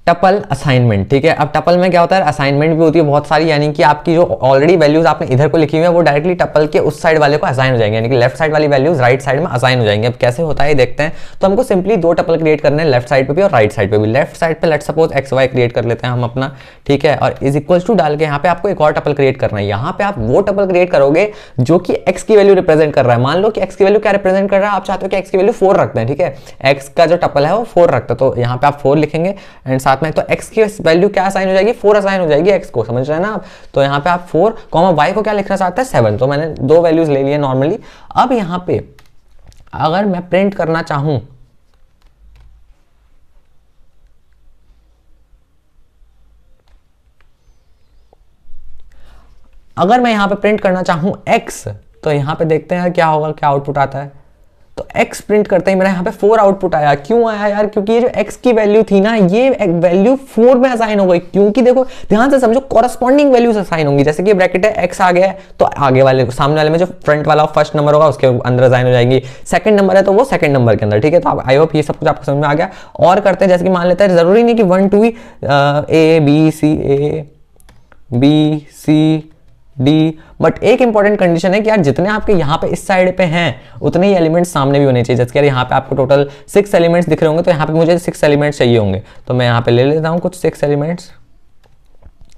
Speaker 1: टपल असाइनमेंट, ठीक है। अब टपल में क्या होता है, असाइनमेंट भी होती है बहुत सारी, यानी कि आपकी जो ऑलरेडी वैल्यूज आपने इधर को लिखी हुई है वो डायरेक्टली टपल के उस साइड वाले को असाइन हो जाएंगे, यानी कि लेफ्ट साइड वाली वैल्यूज राइट साइड में असाइन हो जाएंगे। अब कैसे होता है देखते हैं। तो हमको सिंपली 2 टपल क्रिएट करने हैं, लेफ्ट साइड पे भी और राइट साइड पे भी। लेफ्ट साइड पे लेट्स सपोज XY क्रिएट कर लेते हैं हम अपना, ठीक है, और = डाल के यहाँ पे आपको एक और टपल क्रिएट करना है। यहाँ पे आप वो टपल क्रिएट करोगे जो कि x की वैल्यू रिप्रेजेंट कर रहा है। मान लो कि x की वैल्यू क्या रिप्रेजेंट कर रहा है, आप चाहते हो कि x की वैल्यू 4 रखते हैं, ठीक है, x का जो टपल है वो 4 रखता है, तो यहाँ पे आप 4 लिखेंगे एंड साथ में तो x की वैल्यू क्या असाइन हो जाएगी, 4 असाइन हो जाएगी x को, समझ रहे हैं ना आप। तो यहाँ पे आप 4, y को क्या लिखना चाहते हैं 7, तो मैंने 2 वैल्यूज ले लिए नॉर्मली। अब यहाँ पे अगर मैं प्रिंट करना चाहूं, अगर मैं यहां पे प्रिंट करना चाहूं x, तो यहां पे देखते हैं क्या होगा, क्या आउटपुट आता है। तो x प्रिंट करते ही मेरा यहाँ पे 4 आउटपुट आया। क्यों आया यार? क्योंकि ये जो x की वैल्यू थी ना, ये वैल्यू 4 में असाइन हो गई। क्योंकि देखो ध्यान से समझो, कॉरस्पॉन्डिंग वैल्यूज असाइन होंगी। जैसे कि ब्रैकेट है x आ गया है तो आगे वाले सामने वाले में जो फ्रंट वाला फर्स्ट नंबर होगा उसके अंदर असाइन हो जाएंगी। सेकंड नंबर है तो वो सेकंड नंबर के अंदर, ठीक है। तो आई होप ये सब कुछ आपको समझ में आ गया। और करते हैं, जैसे कि मान लेते हैं जरूरी नहीं कि 1 2 ही A B C D, but एक इंपॉर्टेंट कंडीशन है कि यार जितने आपके यहाँ पे इस साइड पे हैं उतने ही एलिमेंट्स सामने भी होने चाहिए। जैसे कि यार यहाँ पे आपको टोटल 6 एलिमेंट्स दिख रहे होंगे, तो यहाँ पे मुझे 6 एलिमेंट्स चाहिए होंगे। तो मैं यहाँ पे ले लेता हूँ कुछ 6 एलिमेंट्स।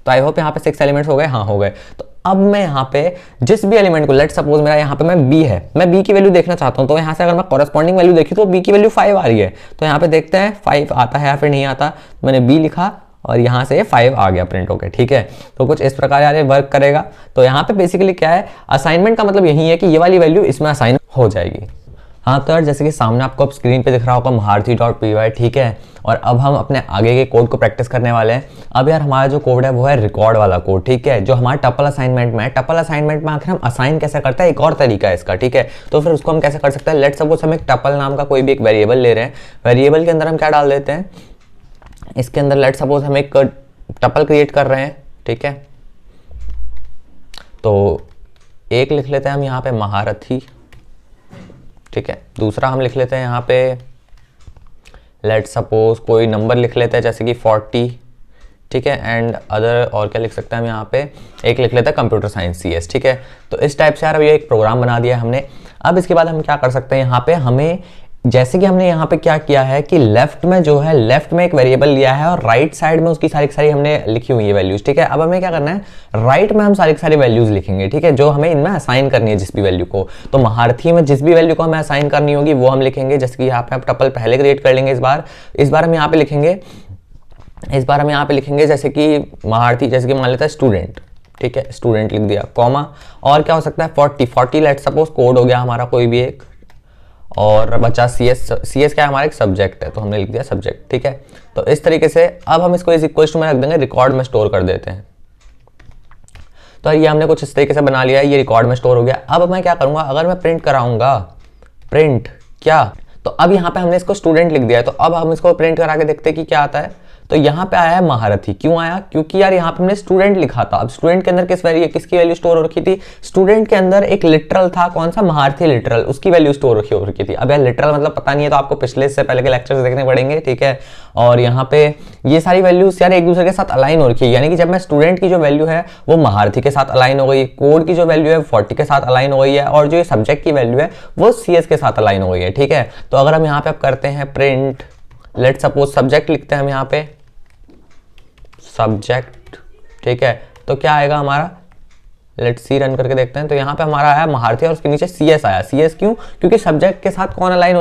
Speaker 1: तो आई होप यहाँ पे 6 एलिमेंट्स हो गए। हाँ हो गए। तो अब मैं यहाँ पे जिस भी एलिमेंट को, लेट सपोज मेरा यहाँ पे मैं B है, मैं B की वैल्यू देखना चाहता हूँ। तो यहाँ से अगर मैं कॉरस्पॉन्डिंग वैल्यू देखी तो B की वैल्यू 5 आ रही है। तो यहाँ पे देखते हैं 5 आता है या फिर नहीं आता। मैंने B लिखा और यहाँ से 5 आ गया प्रिंट होके, ठीक है। तो कुछ इस प्रकार यार ये वर्क करेगा। तो यहाँ पे बेसिकली क्या है, असाइनमेंट का मतलब यही है कि ये वाली वैल्यू इसमें असाइन हो जाएगी। हाँ तो यार जैसे कि सामने आपको अब स्क्रीन पे दिख रहा होगा महारथी.py, ठीक है। और अब हम अपने आगे के कोड को प्रैक्टिस करने वाले हैं। अब यार हमारा जो कोड है वो है रिकॉर्ड वाला कोड, ठीक है, जो हमारा टपल असाइनमेंट में है। टपल असाइनमेंट में आखिर हम असाइन कैसे करते हैं, एक और तरीका है इसका, ठीक है। तो फिर उसको हम कैसे कर सकते हैं, लेट्स सपोज हम एक टपल नाम का कोई भी एक वेरिएबल ले रहे हैं। वेरिएबल के अंदर हम क्या डाल देते हैं, इसके अंदर लेट्स सपोज हम एक टपल क्रिएट कर रहे हैं, ठीक है। तो एक लिख लेते हैं हम यहाँ पे महारथी, ठीक है। दूसरा हम लिख लेते हैं यहाँ पे लेट्स सपोज कोई नंबर लिख लेते हैं जैसे कि 40, ठीक है। एंड अदर और क्या लिख सकते हैं हम यहाँ पे, एक लिख लेते हैं कंप्यूटर साइंस CS, ठीक है। तो इस टाइप से यार ये एक प्रोग्राम बना दिया है हमने। अब इसके बाद हम क्या कर सकते हैं, यहाँ पे हमें जैसे कि हमने यहाँ पे क्या किया है कि लेफ्ट में जो है, लेफ्ट में एक वेरिएबल लिया है और राइट साइड में उसकी सारी सारी हमने लिखी हुई है वैल्यूज, ठीक है। अब हमें क्या करना है, राइट में हम सारी सारी वैल्यूज लिखेंगे, ठीक है, जो हमें इनमें असाइन करनी है जिस भी वैल्यू को। तो महारथी में जिस भी वैल्यू को हमें असाइन करनी होगी वो हम लिखेंगे। जैसे कि यहाँ पे आप टपल पहले क्रिएट कर लेंगे, इस बार हम यहाँ पे लिखेंगे, जैसे कि महारथी, जैसे कि मान लेते हैं स्टूडेंट, ठीक है, स्टूडेंट लिख दिया, कॉमा, और क्या हो सकता है 40 लेट सपोज कोड हो गया हमारा कोई भी एक, और बचा CS क्या है हमारा एक सब्जेक्ट है, तो हमने लिख दिया सब्जेक्ट, ठीक है। तो इस तरीके से अब हम इसको इज इक्वल टू में रख देंगे, रिकॉर्ड में स्टोर कर देते हैं। तो ये हमने कुछ इस तरीके से बना लिया है, ये रिकॉर्ड में स्टोर हो गया। अब मैं क्या करूंगा, अगर मैं प्रिंट कराऊंगा, प्रिंट क्या, तो अब यहाँ पे हमने इसको स्टूडेंट लिख दिया है। तो अब हम इसको प्रिंट करा के देखते हैं कि क्या आता है। तो यहाँ पे आया है महारथी। क्यों आया, क्योंकि यार यहाँ पे हमने स्टूडेंट लिखा था। अब स्टूडेंट के अंदर किसकी वैल्यू स्टोर हो रखी थी, स्टूडेंट के अंदर एक लिटरल था, कौन सा, महारथी लिटरल, उसकी वैल्यू स्टोर हो रखी थी। अब यार लिटरल मतलब पता नहीं है तो आपको पिछले से पहले के लेक्चर्स देखने पड़ेंगे, ठीक है। और यहाँ पे ये सारी वैल्यूज यार एक दूसरे के साथ अलाइन हो रखी है, यानी कि जब मैं स्टूडेंट की जो वैल्यू है वो महारथी के साथ अलाइन हो गई, कोड की जो वैल्यू है 40 के साथ अलाइन हो गई है, और जो सब्जेक्ट की वैल्यू है वो CS के साथ अलाइन हो गई है, ठीक है। तो अगर हम यहाँ पे करते हैं प्रिंट, लेट सपोज सब्जेक्ट लिखते हैं हम यहाँ पे सब्जेक्ट, ठीक है। तो क्या आएगा हमारा, लेट्स सी, रन करके देखते हैं। तो यहाँ पे हमारा आया महारथी और उसके नीचे CS आया। CS क्यों, क्योंकि सब्जेक्ट के साथ कौन असाइन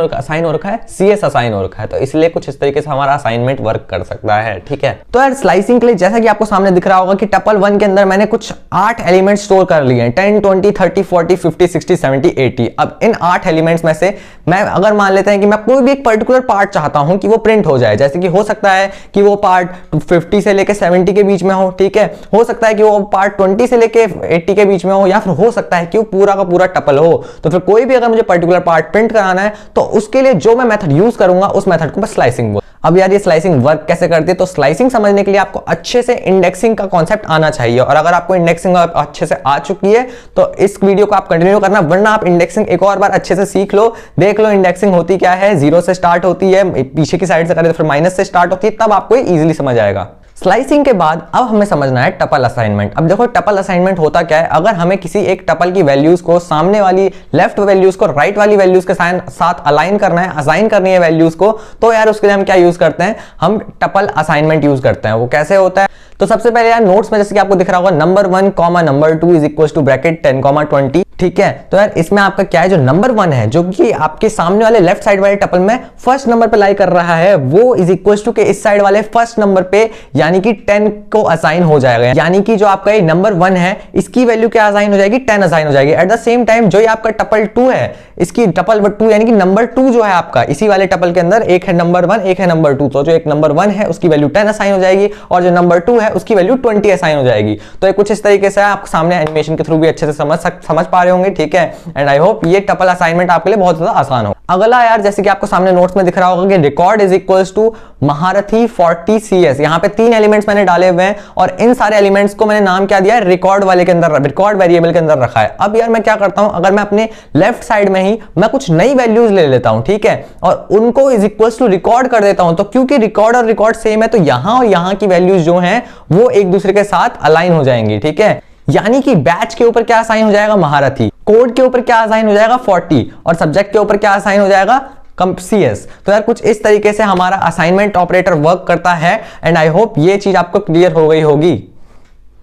Speaker 1: हो रखा है, CS असाइन हो रखा है। तो इसलिए कुछ इस तरीके से हमारा असाइनमेंट वर्क कर सकता है, ठीक है। तो यार स्लाइसिंग के लिए जैसा कि आपको सामने दिख रहा होगा कि टपल 1 के अंदर मैंने कुछ 8 एलिमेंट स्टोर कर लिए हैं, 10 20 30 40 50 60 70 80। अब इन 8 एलिमेंट्स में से मैं अगर मान लेते हैं कि मैं कोई भी एक पर्टिकुलर पार्ट चाहता हूं कि वो प्रिंट हो जाए, जैसे कि हो सकता है कि वो पार्ट 50 से लेके 70 के बीच में हो, ठीक है। हो सकता है कि वो पार्ट 20 से लेके 80 के बीच में हो, या फिर हो सकता है कि वो पूरा का पूरा टपल हो। तो फिर कोई भी अगर मुझे पर्टिकुलर पार्ट प्रिंट कराना है तो उसके लिए जो मैं मेथड यूज करूंगा उस मेथड को मैं स्लाइसिंग बोलूंगा। अब यार ये स्लाइसिंग वर्क कैसे करती है, तो स्लाइसिंग समझने के लिए आपको अच्छे से इंडेक्सिंग का कॉन्सेप्ट आना चाहिए। और अगर आपको इंडेक्सिंग अच्छे से आ चुकी है तो इस वीडियो को आप कंटिन्यू करना, वरना आप इंडेक्सिंग एक और बार अच्छे से सीख लो, देख लो इंडेक्सिंग होती क्या है। 0 से स्टार्ट होती है, पीछे की साइड से करें तो फिर माइनस से स्टार्ट होती है, तब आपको इजीली समझ आएगा। स्लाइसिंग के बाद अब हमें समझना है टपल असाइनमेंट। अब देखो टपल असाइनमेंट होता क्या है, अगर हमें किसी एक टपल की वैल्यूज को सामने वाली लेफ्ट वैल्यूज को राइट वाली वैल्यूज के साथ अलाइन करना है, असाइन करनी है वैल्यूज को, तो यार उसके लिए हम क्या यूज करते हैं, हम टपल असाइनमेंट यूज करते हैं। वो कैसे होता है, तो सबसे पहले यार नोट्स में जैसे कि आपको दिख रहा होगा number 1 comma number 2 is equal to bracket 10 comma 20, ठीक है। तो यार इसमें आपका क्या है, जो नंबर 1 है जो कि आपके सामने वाले लेफ्ट साइड वाले टपल में फर्स्ट नंबर पे लाई कर रहा है, वो इज इक्वल टू के इस साइड वाले फर्स्ट नंबर पे यानी कि 10 को असाइन हो जाएगा। यानी कि जो आपका ये नंबर 1 है इसकी वैल्यू क्या असाइन हो जाएगी, 10 असाइन हो जाएगी। एट द सेम टाइम जो ये आपका टपल 2 है, इसकी टपल 2 यानी कि नंबर 2 जो है आपका इसी वाले टपल के अंदर, एक है नंबर 1 एक है नंबर 2, तो जो एक नंबर 1 है उसकी वैल्यू 10 असाइन हो जाएगी और जो नंबर 2 है उसकी वैल्यू 20 असाइन हो जाएगी। तो ये कुछ इस तरीके से आप सामने एनिमेशन के थ्रू भी अच्छे से समझ पा रहे होंगे, ठीक है। एंड आई होप ये टपल असाइनमेंट आपके लिए बहुत ज्यादा आसान हो। अगला यार, जैसे कि आपको सामने नोट्स में दिख रहा होगा कि रिकॉर्ड इज इक्वल्स टू महारथी 40 CS। यहाँ पे 3 एलिमेंट्स मैंने डाले हुए हैं और इन सारे एलिमेंट्स को मैंने नाम क्या दिया है, रिकॉर्ड वाले के अंदर, रिकॉर्ड वेरिएबल के अंदर रखा है। अब यार मैं क्या करता हूं, अगर मैं अपने लेफ्ट साइड में ही मैं कुछ नई वैल्यूज ले लेता हूं, ठीक है, और उनको इज इक्वल्स टू रिकॉर्ड कर देता हूं, तो क्योंकि रिकॉर्ड और रिकॉर्ड सेम है तो यहां और यहां की वैल्यूज जो हैं वो एक दूसरे के साथ अलाइन हो जाएंगी, ठीक है। यानी कि बैच के ऊपर क्या असाइन हो जाएगा, महारथी, कोड के ऊपर क्या असाइन हो जाएगा 40, और सब्जेक्ट के ऊपर क्या असाइन हो जाएगा, CS। तो यार कुछ इस तरीके से हमारा असाइनमेंट ऑपरेटर वर्क करता है। एंड आई होप ये चीज आपको क्लियर हो गई होगी।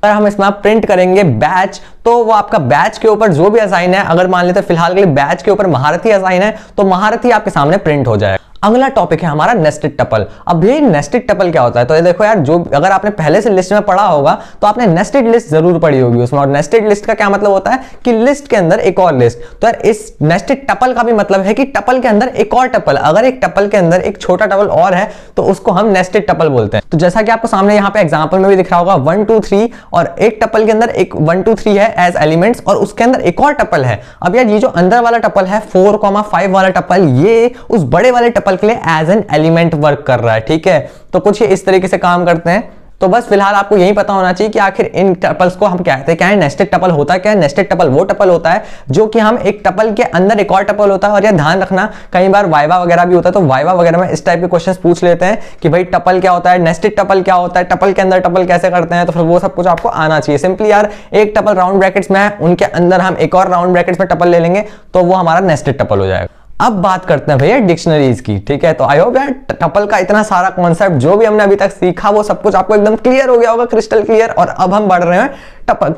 Speaker 1: अगर हम इसमें प्रिंट करेंगे बैच, तो वो आपका बैच के ऊपर जो भी असाइन है, अगर मान लेते हैं फिलहाल के लिए बैच के ऊपर महारथी असाइन है, तो महारथी आपके सामने प्रिंट हो जाएगा। अगला टॉपिक है हमारा नेस्टेड टपल। अब ये नेस्टेड टपल क्या होता है, तो ये देखो यार, जो अगर आपने पहले से लिस्ट में पढ़ा होगा तो आपने नेस्टेड लिस्ट जरूर पढ़ी होगी उसमें। और नेस्टेड लिस्ट का क्या मतलब होता है कि लिस्ट के अंदर एक और लिस्ट। तो यार इस नेस्टेड टपल का भी मतलब है कि टपल के अंदर एक और टपल, अगर एक टपल के अंदर एक छोटा टपल और है तो उसको हम नेस्टेड टपल बोलते हैं। तो जैसा कि आपको सामने यहाँ पे एग्जाम्पल में भी दिख रहा होगा 1 2 3, और एक टपल के अंदर एक 1 2 3 है एज एलिमेंट्स, और उसके अंदर एक और टपल है। अब यार ये जो अंदर वाला टपल है 4,5 वाला टपल, ये उस बड़े वाले टपल के लिए एज एन एलिमेंट वर्क कर रहा है, ठीक है। तो कुछ ये इस तरीके से काम करते हैं। तो बस फिलहाल आपको यही पता होना चाहिए कि आखिर इन टपल्स को हम कहते हैं क्या है, नेस्टेड टपल होता क्या है। नेस्टेड टपल वो टपल होता है जो कि हम एक टपल के अंदर एक और टपल होता है। और ये ध्यान रखना, कई बार वाइवा वगैरह भी होता है, तो वाइवा वगैरह में इस टाइप के क्वेश्चंस पूछ लेते हैं कि भाई टपल क्या होता है, नेस्टेड टपल क्या होता है, टपल के अंदर टपल कैसे करते हैं, तो फिर वो सब कुछ आपको आना चाहिए। सिंपली यार एक टपल राउंड ब्रैकेट्स में है, उनके अंदर हम एक और राउंड ब्रैकेट्स में टपल ले लेंगे तो वो हमारा नेस्टेड टपल हो जाएगा। अब बात करते हैं भैया डिक्शनरीज की, ठीक है। तो आई होप यार टपल का इतना सारा कॉन्सेप्ट जो भी हमने अभी तक सीखा वो सब कुछ आपको एकदम क्लियर हो गया होगा, क्रिस्टल क्लियर। और अब हम बढ़ रहे हैं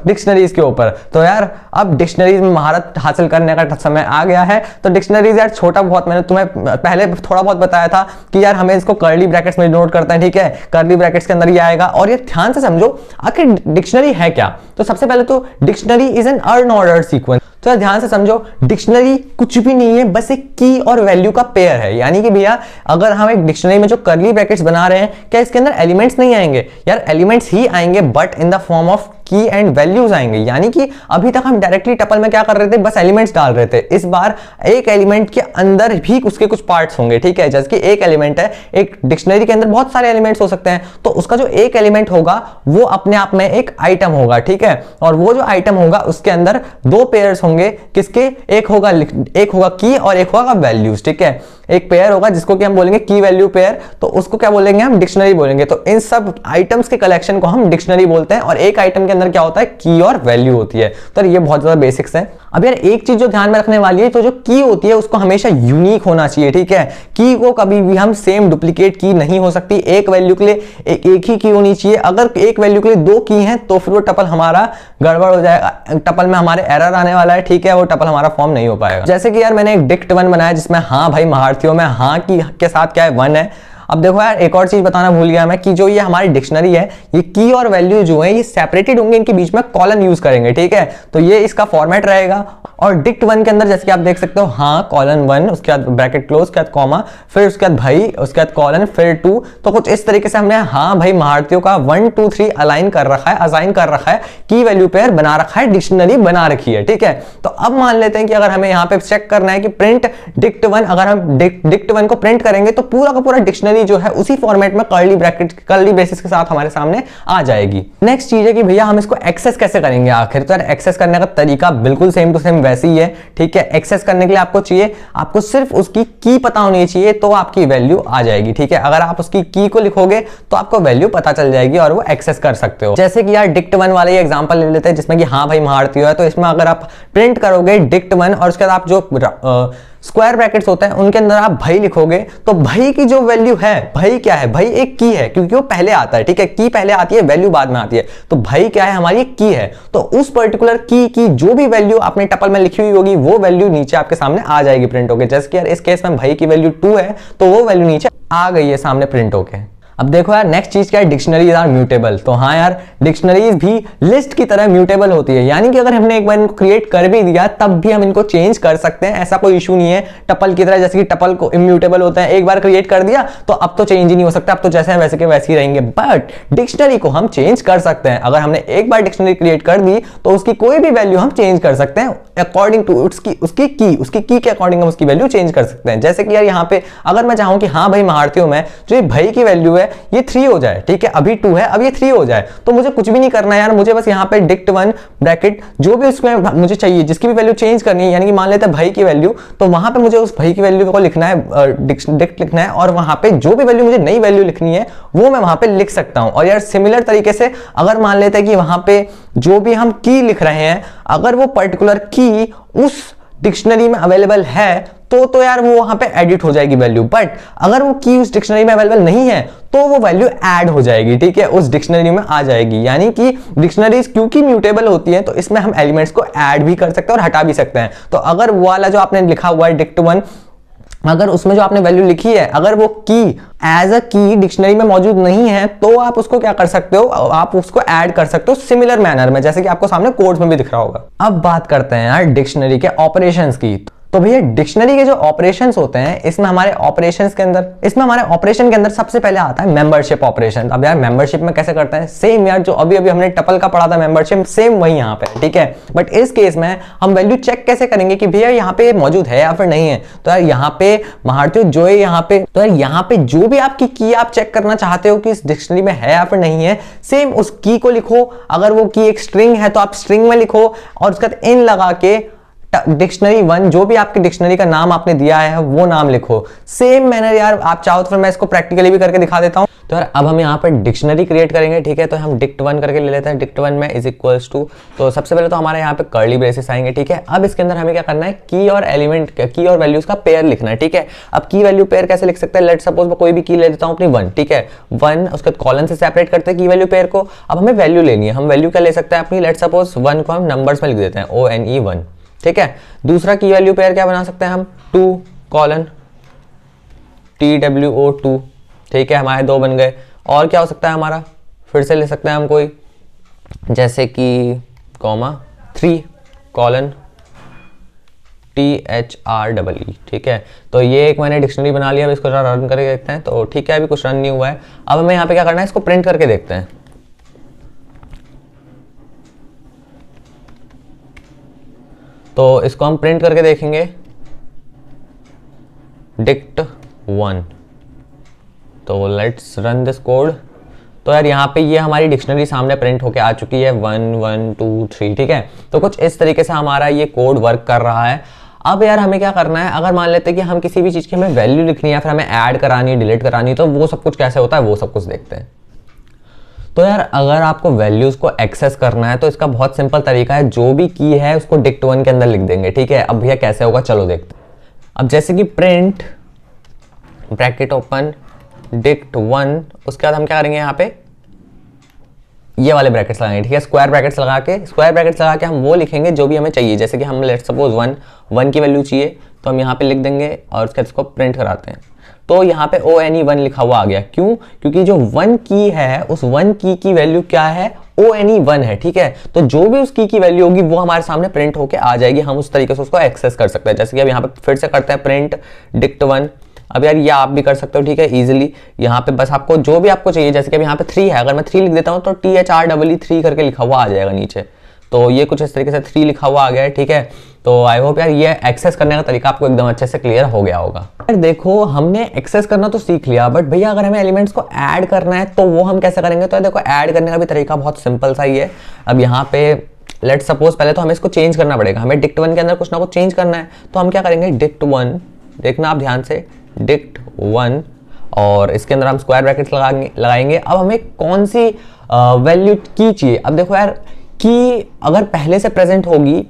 Speaker 1: डिक्शनरीज के ऊपर। तो यार अब डिक्शनरीज में महारत हासिल करने का समय आ गया है। तो डिक्शनरीज यार छोटा बहुत मैंने तुम्हें पहले थोड़ा बहुत बताया था कि यार हमें इसको कर्ली ब्रैकेट्स में नोट करते हैं, ठीक है। कर्ली ब्रैकेट्स के अंदर ही आएगा। और ये ध्यान से समझो आखिर डिक्शनरी है क्या। तो सबसे पहले तो dictionary is an unordered sequence. तो ध्यान से समझो, डिक्शनरी कुछ भी नहीं है, बस एक की और वैल्यू का पेयर है। यानी कि भैया अगर हम एक डिक्शनरी में जो कर्ली ब्रैकेट्स बना रहे हैं, क्या इसके अंदर एलिमेंट्स नहीं आएंगे यार, एलिमेंट्स ही आएंगे but in the form of की एंड वैल्यूज आएंगे। यानी कि अभी तक हम डायरेक्टली टपल में क्या कर रहे थे, बस एलिमेंट्स डाल रहे थे। इस बार एक एलिमेंट के अंदर भी उसके कुछ पार्ट्स होंगे, ठीक है। जैसे कि एक एलिमेंट है, एक डिक्शनरी के अंदर बहुत सारे एलिमेंट्स हो सकते हैं, तो उसका जो एक एलिमेंट होगा वो अपने आप में एक आइटम होगा, ठीक है। और वो जो आइटम होगा उसके अंदर दो पेयर्स होंगे, किसके, एक होगा की और एक होगा वैल्यूज, ठीक है। एक पेयर होगा जिसको कि हम बोलेंगे की वैल्यू पेयर, तो उसको क्या बोलेंगे हम, डिक्शनरी बोलेंगे। तो इन सब आइटम्स के कलेक्शन को हम डिक्शनरी बोलते हैं। और एक आइटम के अंदर क्या होता है, की और वैल्यू होती है। तो ये बहुत ज्यादा बेसिक्स है। अब यार एक चीज जो ध्यान में रखने वाली है, तो जो की होती है उसको हमेशा यूनिक होना चाहिए, ठीक है। की को कभी भी हम सेम डुप्लीकेट की नहीं हो सकती। एक वैल्यू के लिए एक ही की होनी चाहिए। अगर एक वैल्यू के लिए दो की हैं तो फिर वो टपल हमारा गड़बड़ हो जाएगा, टपल में हमारे एरर आने वाला है, ठीक है। वो टपल हमारा फॉर्म नहीं हो पाएगा। जैसे कि यार मैंने एक डिक्ट 1 बनाया जिसमें हाँ भाई महारथियों में हाँ की के साथ क्या है, 1 है। अब देखो यार एक और चीज बताना भूल गया मैं कि जो ये हमारी डिक्शनरी है, ये की और वैल्यू जो है ये सेपरेटेड होंगे, इनके बीच में कॉलन यूज करेंगे, ठीक है। तो ये इसका फॉर्मेट रहेगा। और डिक्ट 1 के अंदर जैसे कि आप देख सकते हो, हाँ कॉलन 1, उसके बाद ब्रैकेट क्लोज, उसके बाद कॉमा, फिर उसके बाद भाई, उसके बाद कॉलन, फिर 2। तो कुछ इस तरीके से हमने हाँ भाई महारथियों का 1 2 3 अलाइन कर रखा है, असाइन कर रखा है, की वैल्यू पेयर बना रखा है, डिक्शनरी बना रखी है, ठीक है। तो अब मान लेते हैं कि अगर हमें यहाँ पे चेक करना है कि प्रिंट डिक्ट 1, अगर हम डिक्ट 1 को प्रिंट करेंगे तो पूरा का पूरा डिक्शनरी जो है उसी फॉर्मेट में कर्ली ब्रैकेट, कर्ली ब्रेसेस के साथ हमारे सामने आ जाएगी। नेक्स्ट चीज है कि भैया हम इसको एक्सेस कैसे करेंगे आखिर। तो यार एक्सेस करने का तरीका बिल्कुल सेम टू सेम वैसे ही है, ठीक है। एक्सेस करने के लिए आपको चाहिए, आपको सिर्फ उसकी की पता होनी चाहिए तो आपकी वैल्यू आ जाएगी, ठीक है। अगर आप उसकी की को लिखोगे तो आपको वैल्यू पता चल जाएगी और वो एक्सेस कर सकते हो। जैसे कि यार डिक्ट 1 वाले एग्जांपल ले लेते हैं जिसमें कि हाँ भाई महारथियों है। तो इसमें अगर आप प्रिंट करोगे डिक्ट 1 और उसके बाद आप जो स्क्वायर ब्रैकेट्स होते हैं उनके अंदर आप भाई लिखोगे, तो भाई की जो वैल्यू है, भाई क्या है, भाई एक की है क्योंकि वो पहले आता है, ठीक है। की पहले आती है, वैल्यू बाद में आती है। तो भाई क्या है, हमारी एक की है। तो उस पर्टिकुलर की जो भी वैल्यू आपने टपल में लिखी हुई होगी वो वैल्यू नीचे आपके सामने आ जाएगी प्रिंट होके। जैसे कि यार इस केस में भाई की वैल्यू 2 है तो वो वैल्यू नीचे आ गई है सामने प्रिंट होके। अब देखो यार नेक्स्ट चीज क्या है, डिक्शनरीज आर म्यूटेबल। तो हाँ यार डिक्शनरीज भी लिस्ट की तरह म्यूटेबल होती है, यानी कि अगर हमने एक बार इनको क्रिएट कर भी दिया तब भी हम इनको चेंज कर सकते हैं, ऐसा कोई इशू नहीं है टपल की तरह। जैसे कि टपल को इम्यूटेबल होता है, एक बार क्रिएट कर दिया तो अब तो चेंज ही नहीं हो सकता, अब तो जैसे हैं वैसे के वैसे ही रहेंगे। बट डिक्शनरी को हम चेंज कर सकते हैं। अगर हमने एक बार डिक्शनरी क्रिएट कर दी तो उसकी कोई भी वैल्यू हम चेंज कर सकते हैं अकॉर्डिंग टू उसकी की के अकॉर्डिंग हम उसकी वैल्यू चेंज कर सकते हैं। जैसे कि यार यहाँ पे अगर मैं चाहूं कि हाँ भाई महारथियों में जो ये भाई की वैल्यू है ये 3 हो जाए, ठीक है, अभी 2 है अब ये 3 हो जाए, तो मुझे कुछ भी नहीं करना है यार, मुझे बस यहाँ पे dict1 ब्रैकेट जो भी उसमें मुझे चाहिए जिसकी भी वैल्यू चेंज करनी है, यानी कि मान लेते हैं भाई की वैल्यू, तो वहां पे मुझे उस भाई की वैल्यू को लिखना है, डिक्ट लिखना है, और वहां पे जो भी वैल्यू मुझे नई वैल्यू लिखनी है वो मैं वहां पे लिख सकता हूं। और यार सिमिलर तरीके से अगर मान लेते हैं कि वहां पे जो भी हम की लिख रहे हैं अगर वो पर्टिकुलर की उस डिक्शनरी में अवेलेबल है तो यार वो वहां पे एडिट हो जाएगी वैल्यू। बट अगर वो की उस डिक्शनरी में अवेलेबल नहीं है तो वो वैल्यू ऐड हो जाएगी, ठीक है, उस डिक्शनरी में आ जाएगी। यानी कि डिक्शनरीज क्योंकि म्यूटेबल होती हैं तो इसमें हम एलिमेंट्स को ऐड भी कर सकते हैं और हटा भी सकते हैं। तो अगर वो वाला जो आपने लिखा हुआ है dict1, अगर उसमें जो आपने वैल्यू लिखी है अगर वो की एज अ की डिक्शनरी में मौजूद नहीं है तो आप उसको क्या कर सकते हो, आप उसको ऐड कर सकते हो सिमिलर मैनर में, जैसे कि आपको सामने कोड्स में भी दिख रहा होगा। अब बात करते हैं यार डिक्शनरी के ऑपरेशंस की। तो भैया डिक्शनरी के जो ऑपरेशंस होते हैं इसमें हमारे ऑपरेशन के अंदर सबसे पहले आता है मेंबरशिप ऑपरेशन। अब यार मेंबरशिप में कैसे करते हैं, सेम यार जो अभी हमने टपल का पढ़ा था मेंबरशिप, सेम वही यहाँ पे, ठीक है। बट इस केस में हम वैल्यू चेक कैसे करेंगे कि भैया यहाँ पे मौजूद है या फिर नहीं है। तो यार यहाँ पे महारथियों जो है यहाँ पे जो भी आपकी की आप चेक करना चाहते हो कि इस डिक्शनरी में है या फिर नहीं है, सेम उस की को लिखो। अगर वो की एक स्ट्रिंग है तो आप स्ट्रिंग में लिखो और उसके बाद इन लगा के डिक्शनरी1 जो भी आपकी डिक्शनरी का नाम आपने दिया है वो नाम लिखो। सेम मैनर यार आप चाहो तो फिर मैं इसको प्रैक्टिकली भी करके दिखा देता हूं। तो यार अब हम यहाँ पर डिक्शनरी क्रिएट करेंगे, ठीक है। तो हम dict1 करके ले लेते हैं, dict1 में इज इक्वल्स टू, तो सबसे पहले तो हमारे यहाँ पे कर्ली ब्रेसेस आएंगे, ठीक है। अब इसके अंदर हमें क्या करना है, की और एलिमेंट की और वैल्यूज का पेयर लिखना है, ठीक है। अब की वैल्यू पेयर कैसे लिख सकते हैं, लेट सपोज मैं कोई भी की ले लेता हूँ अपनी 1, ठीक है, 1 उसके कॉलन से सेपरेट करते हैं की वैल्यू पेयर को। अब हमें वैल्यू लेनी है, हम वैल्यू क्या ले सकते हैं अपनी, लेट सपोज 1 को हम नंबर्स में लिख देते हैं ONE1, ठीक है। दूसरा की वैल्यू पेयर क्या बना सकते हैं हम, 2 कॉलन TWO2, ठीक है, हमारे 2 बन गए। और क्या हो सकता है हमारा, फिर से ले सकते हैं हम कोई, जैसे कि कॉमा 3 कॉलन THREE, ठीक है। तो ये एक मैंने डिक्शनरी बना लिया। अब इसको रन करके देखते हैं, तो ठीक है अभी कुछ रन नहीं हुआ है। अब हमें यहाँ पे क्या करना है, इसको प्रिंट करके देखते हैं। तो इसको हम प्रिंट करके देखेंगे, dict1, तो लेट्स रन दिस कोड। तो यार यहाँ पे ये हमारी डिक्शनरी सामने प्रिंट होके आ चुकी है 1 1 2 3, ठीक है। तो कुछ इस तरीके से हमारा ये कोड वर्क कर रहा है। अब यार हमें क्या करना है, अगर मान लेते हैं कि हम किसी भी चीज़ की हमें वैल्यू लिखनी है, फिर हमें ऐड करानी है, डिलीट करानी है, तो वो सब कुछ कैसे होता है वो सब कुछ देखते हैं। तो यार अगर आपको वैल्यूज को एक्सेस करना है तो इसका बहुत सिंपल तरीका है, जो भी की है उसको dict1 के अंदर लिख देंगे, ठीक है। अब भैया कैसे होगा चलो देखते हैं। अब जैसे कि प्रिंट ब्रैकेट ओपन dict1, उसके बाद हम क्या करेंगे, यहाँ पे ये वाले ब्रैकेट्स लगाएंगे, ठीक है, स्क्वायर ब्रैकेट्स लगा के हम वो लिखेंगे जो भी हमें चाहिए। जैसे कि हम लेट सपोज 1 की वैल्यू चाहिए तो हम यहाँ पे लिख देंगे और उसके बाद इसको प्रिंट कराते हैं। तो यहाँ पे ONE1 लिखा हुआ आ गया, क्यों, क्योंकि जो 1 की है उस 1 की वैल्यू क्या है, ONE1 है, ठीक है। तो जो भी उस की वैल्यू होगी वो हमारे सामने प्रिंट होके आ जाएगी, हम उस तरीके से उसको एक्सेस कर सकते हैं। जैसे कि अब यहाँ पे फिर से करते हैं प्रिंट dict1। अब यार ये आप भी कर सकते हो, ठीक है, इजीली। यहाँ पे बस आपको जो भी आपको चाहिए, जैसे कि अब यहाँ पे 3 है, अगर मैं 3 लिख देता हूँ तो THREE करके लिखा हुआ आ जाएगा नीचे। तो ये कुछ इस तरीके से 3 लिखा हुआ आ गया है, ठीक है। तो आई होप यार ये एक्सेस करने का तरीका आपको एकदम अच्छे से क्लियर हो गया होगा। यार देखो हमने एक्सेस करना तो सीख लिया, बट भैया अगर हमें एलिमेंट्स को ऐड करना है तो वो हम कैसे करेंगे। तो देखो ऐड करने का भी तरीका बहुत सिंपल सा ही है। अब यहाँ पे लेट सपोज पहले तो हमें इसको चेंज करना पड़ेगा, हमें dict1 के अंदर कुछ ना कुछ चेंज करना है। तो हम क्या करेंगे, dict1, देखना आप ध्यान से, dict1, और इसके अंदर हम स्क्वायर ब्रैकेट्स लगाएंगे। अब हमें कौन सी वैल्यू की चाहिए। अब देखो यार की अगर पहले से प्रेजेंट होगी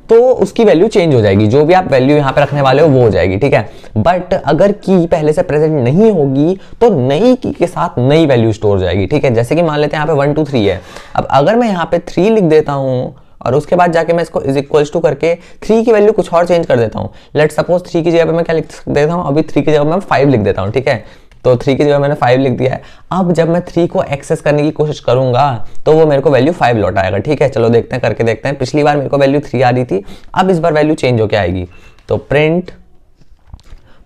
Speaker 1: तो उसकी वैल्यू चेंज हो जाएगी, जो भी आप वैल्यू यहाँ पे रखने वाले हो वो हो जाएगी, ठीक है। बट अगर की पहले से प्रेजेंट नहीं होगी तो नई की के साथ नई वैल्यू स्टोर हो जाएगी, ठीक है। जैसे कि मान लेते हैं यहाँ पे 1 2 3 है। अब अगर मैं यहाँ पे 3 लिख देता हूँ और उसके बाद जाके मैं इसको इज इक्वल्स टू करके 3 की वैल्यू कुछ और चेंज कर देता हूँ। लेट सपोज 3 की जगह पे मैं क्या लिख देता हूँ, अभी 3 की जगह मैं 5 लिख देता हूँ, ठीक है। तो 3 की जगह मैंने 5 लिख दिया है। अब जब मैं 3 को एक्सेस करने की कोशिश करूंगा तो वो मेरे को वैल्यू 5 लौट आएगा। ठीक है, चलो देखते हैं, करके देखते हैं। पिछली बार मेरे को वैल्यू 3 आ रही थी, अब इस बार वैल्यू चेंज होके आएगी। तो प्रिंट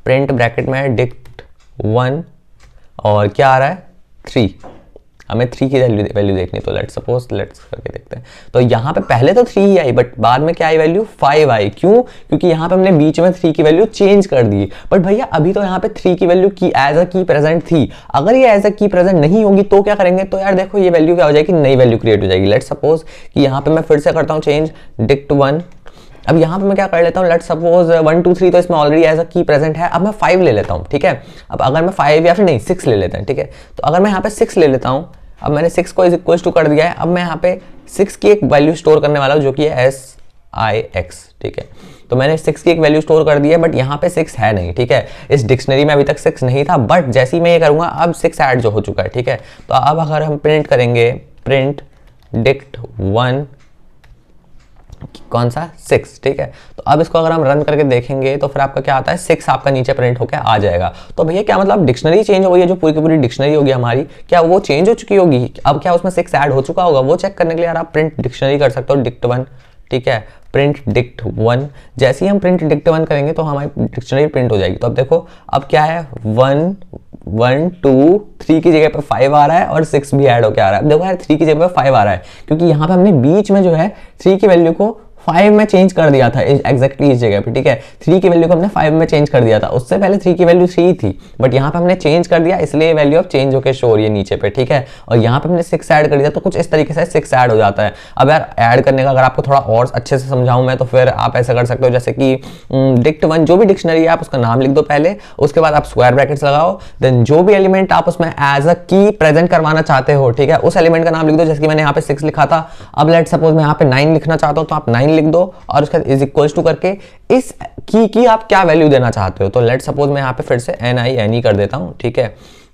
Speaker 1: ब्रैकेट में डिक्ट 1 और क्या आ रहा है 3, हमें 3 की वैल्यू देखनी। तो लेट्स करके देखते हैं। तो यहाँ पे पहले तो 3 ही आई, बट बाद में क्या आई वैल्यू 5 आई। क्यों? क्योंकि यहाँ पे हमने बीच में 3 की वैल्यू चेंज कर दी। बट भैया अभी तो यहाँ पे 3 की वैल्यू की एज अ की प्रेजेंट थी, अगर ये एज अ की प्रेजेंट नहीं होगी तो क्या करेंगे? तो यार देखो ये वैल्यू क्या हो जाएगी, नई वैल्यू क्रिएट हो जाएगी। लेट्स सपोज कि यहाँ पे मैं फिर से करता हूँ चेंज डिक्ट 1। अब यहाँ पे मैं क्या कर लेता हूँ, लेट्स सपोज 1 2 3 तो इसमें ऑलरेडी एज अ की प्रेजेंट है। अब मैं 5 ले लेता हूँ। ठीक है, अब अगर मैं 5 या फिर नहीं 6 ले लेते हैं। ठीक है, तो अगर मैं यहाँ पे 6 ले लेता हूँ, अब मैंने 6 को इज इक्वल टू कर दिया है। अब मैं यहाँ पे 6 की एक वैल्यू स्टोर करने वाला हूँ जो कि है SIX। ठीक है, तो मैंने 6 की एक वैल्यू स्टोर कर दी है, बट यहाँ पे 6 है नहीं। ठीक है, इस डिक्शनरी में अभी तक 6 नहीं था, बट जैसे ही मैं ये करूँगा अब 6 ऐड जो हो चुका है। ठीक है, तो अब अगर हम प्रिंट करेंगे प्रिंट डिक्ट 1 कौन सा 6। ठीक है, तो अब इसको अगर हम रन करके देखेंगे तो फिर आपका क्या आता है 6 आपका नीचे प्रिंट होकर आ जाएगा। तो भैया क्या मतलब डिक्शनरी चेंज हो गई है, जो पूरी की पूरी डिक्शनरी होगी हमारी, क्या वो चेंज हो चुकी होगी? अब क्या उसमें 6 ऐड हो चुका होगा? वो चेक करने के लिए यार आप प्रिंट डिक्शनरी कर सकते हो डिक्ट 1। ठीक है, प्रिंट डिक्ट 1, जैसे ही हम प्रिंट डिक्ट 1 करेंगे तो हमारी डिक्शनरी प्रिंट हो जाएगी। तो अब देखो अब क्या है 1 1 2 3 की जगह पे 5 आ रहा है और 6 भी ऐड होकर आ रहा है। अब देखो यार 3 की जगह पे 5 आ रहा है क्योंकि यहाँ पे हमने बीच में जो है 3 की वैल्यू को 5 में चेंज कर दिया था एग्जैक्टली इस जगह पे। ठीक है, 3 की वैल्यू को हमने 5 में चेंज कर दिया था, उससे पहले 3 की वैल्यू 3 थी, बट यहाँ पे हमने चेंज कर दिया इसलिए वैल्यू अब चेंज होकर शो हो रही है नीचे पे। ठीक है, और यहाँ पे हमने 6 ऐड कर दिया तो कुछ इस तरीके से 6 ऐड हो जाता है। अब यार ऐड करने का अगर आपको थोड़ा और अच्छे से समझाऊं मैं तो फिर आप ऐसा कर सकते हो, जैसे कि डिक्ट 1 जो भी डिक्शनरी है आप उसका नाम लिख दो पहले, उसके बाद आप स्क्वायर ब्रैकेट्स लगाओ, देन जो भी एलिमेंट आप उसमें एज अ की प्रेजेंट करवाना चाहते हो, ठीक है, उस एलिमेंट का नाम लिख दो। जैसे कि मैंने यहाँ पे 6 लिखा था, अब लेट सपोज मैं यहाँ पे 9 लिखना चाहता हूँ तो आप 9 लिख दो और इज इक्वल्स टू करके इस की आप क्या वैल्यू देना चाहते हो। तो लेट सपोज मैं यहाँ पे फिर से NINE कर देता हूँ। ठीक है,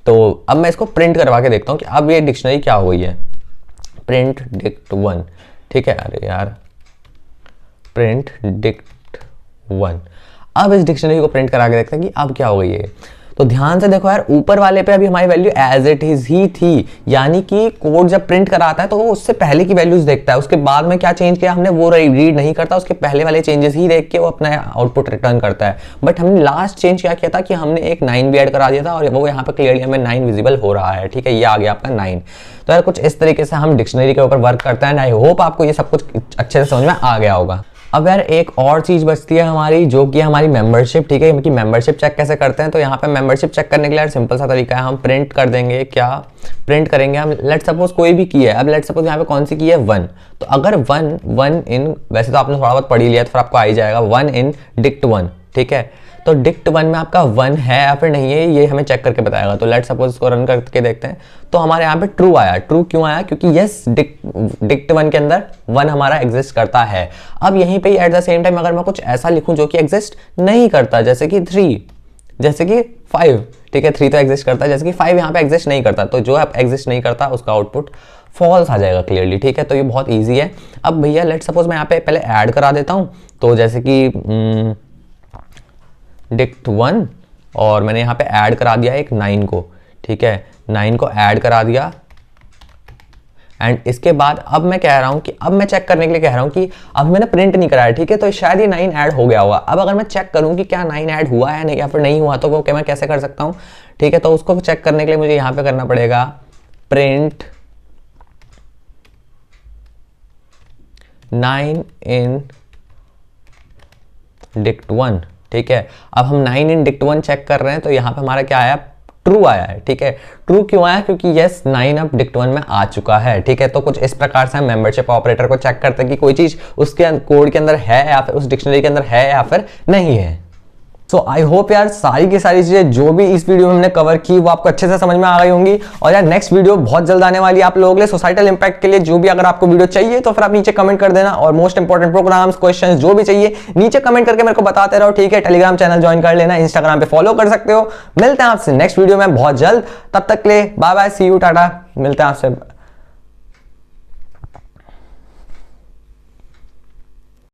Speaker 1: तो अब मैं इसको प्रिंट करवा के देखता हूँ कि अब ये डिक्शनरी क्या हो गई है। Print dict 1। ठीक है, अरे यार प्रिंट डिक्ट 1, अब इस डिक्शनरी को प्रिंट करा के देखते हैं कि अब क्या हो गई है। तो ध्यान से देखो यार ऊपर वाले पे अभी हमारी वैल्यू एज इट इज ही थी, यानी कि कोड जब प्रिंट कराता है तो वो उससे पहले की वैल्यूज देखता है, उसके बाद में क्या चेंज किया हमने वो रीड नहीं करता, उसके पहले वाले चेंजेस ही देख के वो अपना आउटपुट रिटर्न करता है। बट हमने लास्ट चेंज क्या किया था कि हमने एक 9 भी ऐड करा दिया था और वो यहाँ पे क्लियरली हमें 9 विजिबल हो रहा है। ठीक है, ये आ गया आपका 9। तो यार कुछ इस तरीके से हम डिक्शनरी के ऊपर वर्क करते हैं। आई होप आपको ये सब कुछ अच्छे से समझ में आ गया होगा। अब यार एक और चीज बचती है हमारी, जो कि हमारी मेंबरशिप। ठीक है, कि मेंबरशिप चेक कैसे करते हैं। तो यहाँ पे मेंबरशिप चेक करने के लिए यार सिंपल सा तरीका है, हम प्रिंट कर देंगे, क्या प्रिंट करेंगे हम, लेट सपोज कोई भी की है। अब लेट सपोज यहाँ पे कौन सी की है 1, तो अगर 1 इन, वैसे तो आपने थोड़ा बहुत पढ़ ही लिया तो फिर आपको आ ही जाएगा 1 इन डिक्ट 1। ठीक है, तो डिक्ट 1 में आपका 1 है या फिर नहीं है ये हमें चेक करके बताएगा। तो लेट सपोज इसको रन करके देखते हैं, तो हमारे यहाँ पे ट्रू आया। ट्रू क्यों आया? क्योंकि यस डिक्ट 1 के अंदर 1 हमारा एग्जिस्ट करता है। अब यहीं पे एट द सेम टाइम अगर मैं कुछ ऐसा लिखूं जो कि एग्जिस्ट नहीं करता, जैसे कि 3, जैसे कि 5, ठीक है 3 तो एग्जिस्ट करता है, जैसे कि 5 यहाँ पे एग्जिस्ट नहीं करता, तो जो आप एग्जिस्ट नहीं करता उसका आउटपुट फॉल्स आ जाएगा क्लियरली। ठीक है, तो ये बहुत ईजी है। अब भैया लेट सपोज मैं यहाँ पे पहले ऐड करा देता हूँ, तो जैसे कि डिक्ट 1 और मैंने यहाँ पे ऐड करा दिया एक 9 को। ठीक है, 9 को ऐड करा दिया एंड इसके बाद अब मैं कह रहा हूँ कि अब मैं चेक करने के लिए कह रहा हूँ कि अब मैंने प्रिंट नहीं कराया। ठीक है, तो शायद ये 9 ऐड हो गया होगा। अब अगर मैं चेक करूँ कि क्या 9 ऐड हुआ है नहीं या फिर नहीं हुआ, तो वो क्या मैं कैसे कर सकता हूँ? ठीक है, तो उसको चेक करने के लिए मुझे यहाँ पे करना पड़ेगा प्रिंट 9 इन डिक्ट 1। ठीक है, अब हम 9 इन डिक्ट 1 चेक कर रहे हैं, तो यहाँ पे हमारा क्या आया? ट्रू आया है। ठीक है, ट्रू क्यों आया? क्योंकि यस 9 अब डिक्ट 1 में आ चुका है। ठीक है, तो कुछ इस प्रकार से हम मेंबरशिप ऑपरेटर को चेक करते हैं कि कोई चीज उसके कोड के अंदर है या फिर उस डिक्शनरी के अंदर है या फिर नहीं है। सो आई होप यार सारी की सारी चीजें जो भी इस वीडियो में हमने कवर की वो आपको अच्छे से समझ में आ गई होंगी। और यार नेक्स्ट वीडियो बहुत जल्द आने वाली है आप लोगों के लिए सोसाइटल इंपैक्ट के लिए। जो भी अगर आपको वीडियो चाहिए तो फिर आप नीचे कमेंट कर देना, और मोस्ट इंपॉर्टेंट प्रोग्राम्स क्वेश्चंस जो भी चाहिए नीचे कमेंट करके मेरे को बताते रहो। ठीक है, टेलीग्राम चैनल ज्वाइन कर लेना, इंस्टाग्राम पे फॉलो कर सकते हो। मिलते हैं आपसे नेक्स्ट वीडियो में बहुत जल्द, तब तक के लिए bye bye, see you, tata, मिलते हैं आपसे।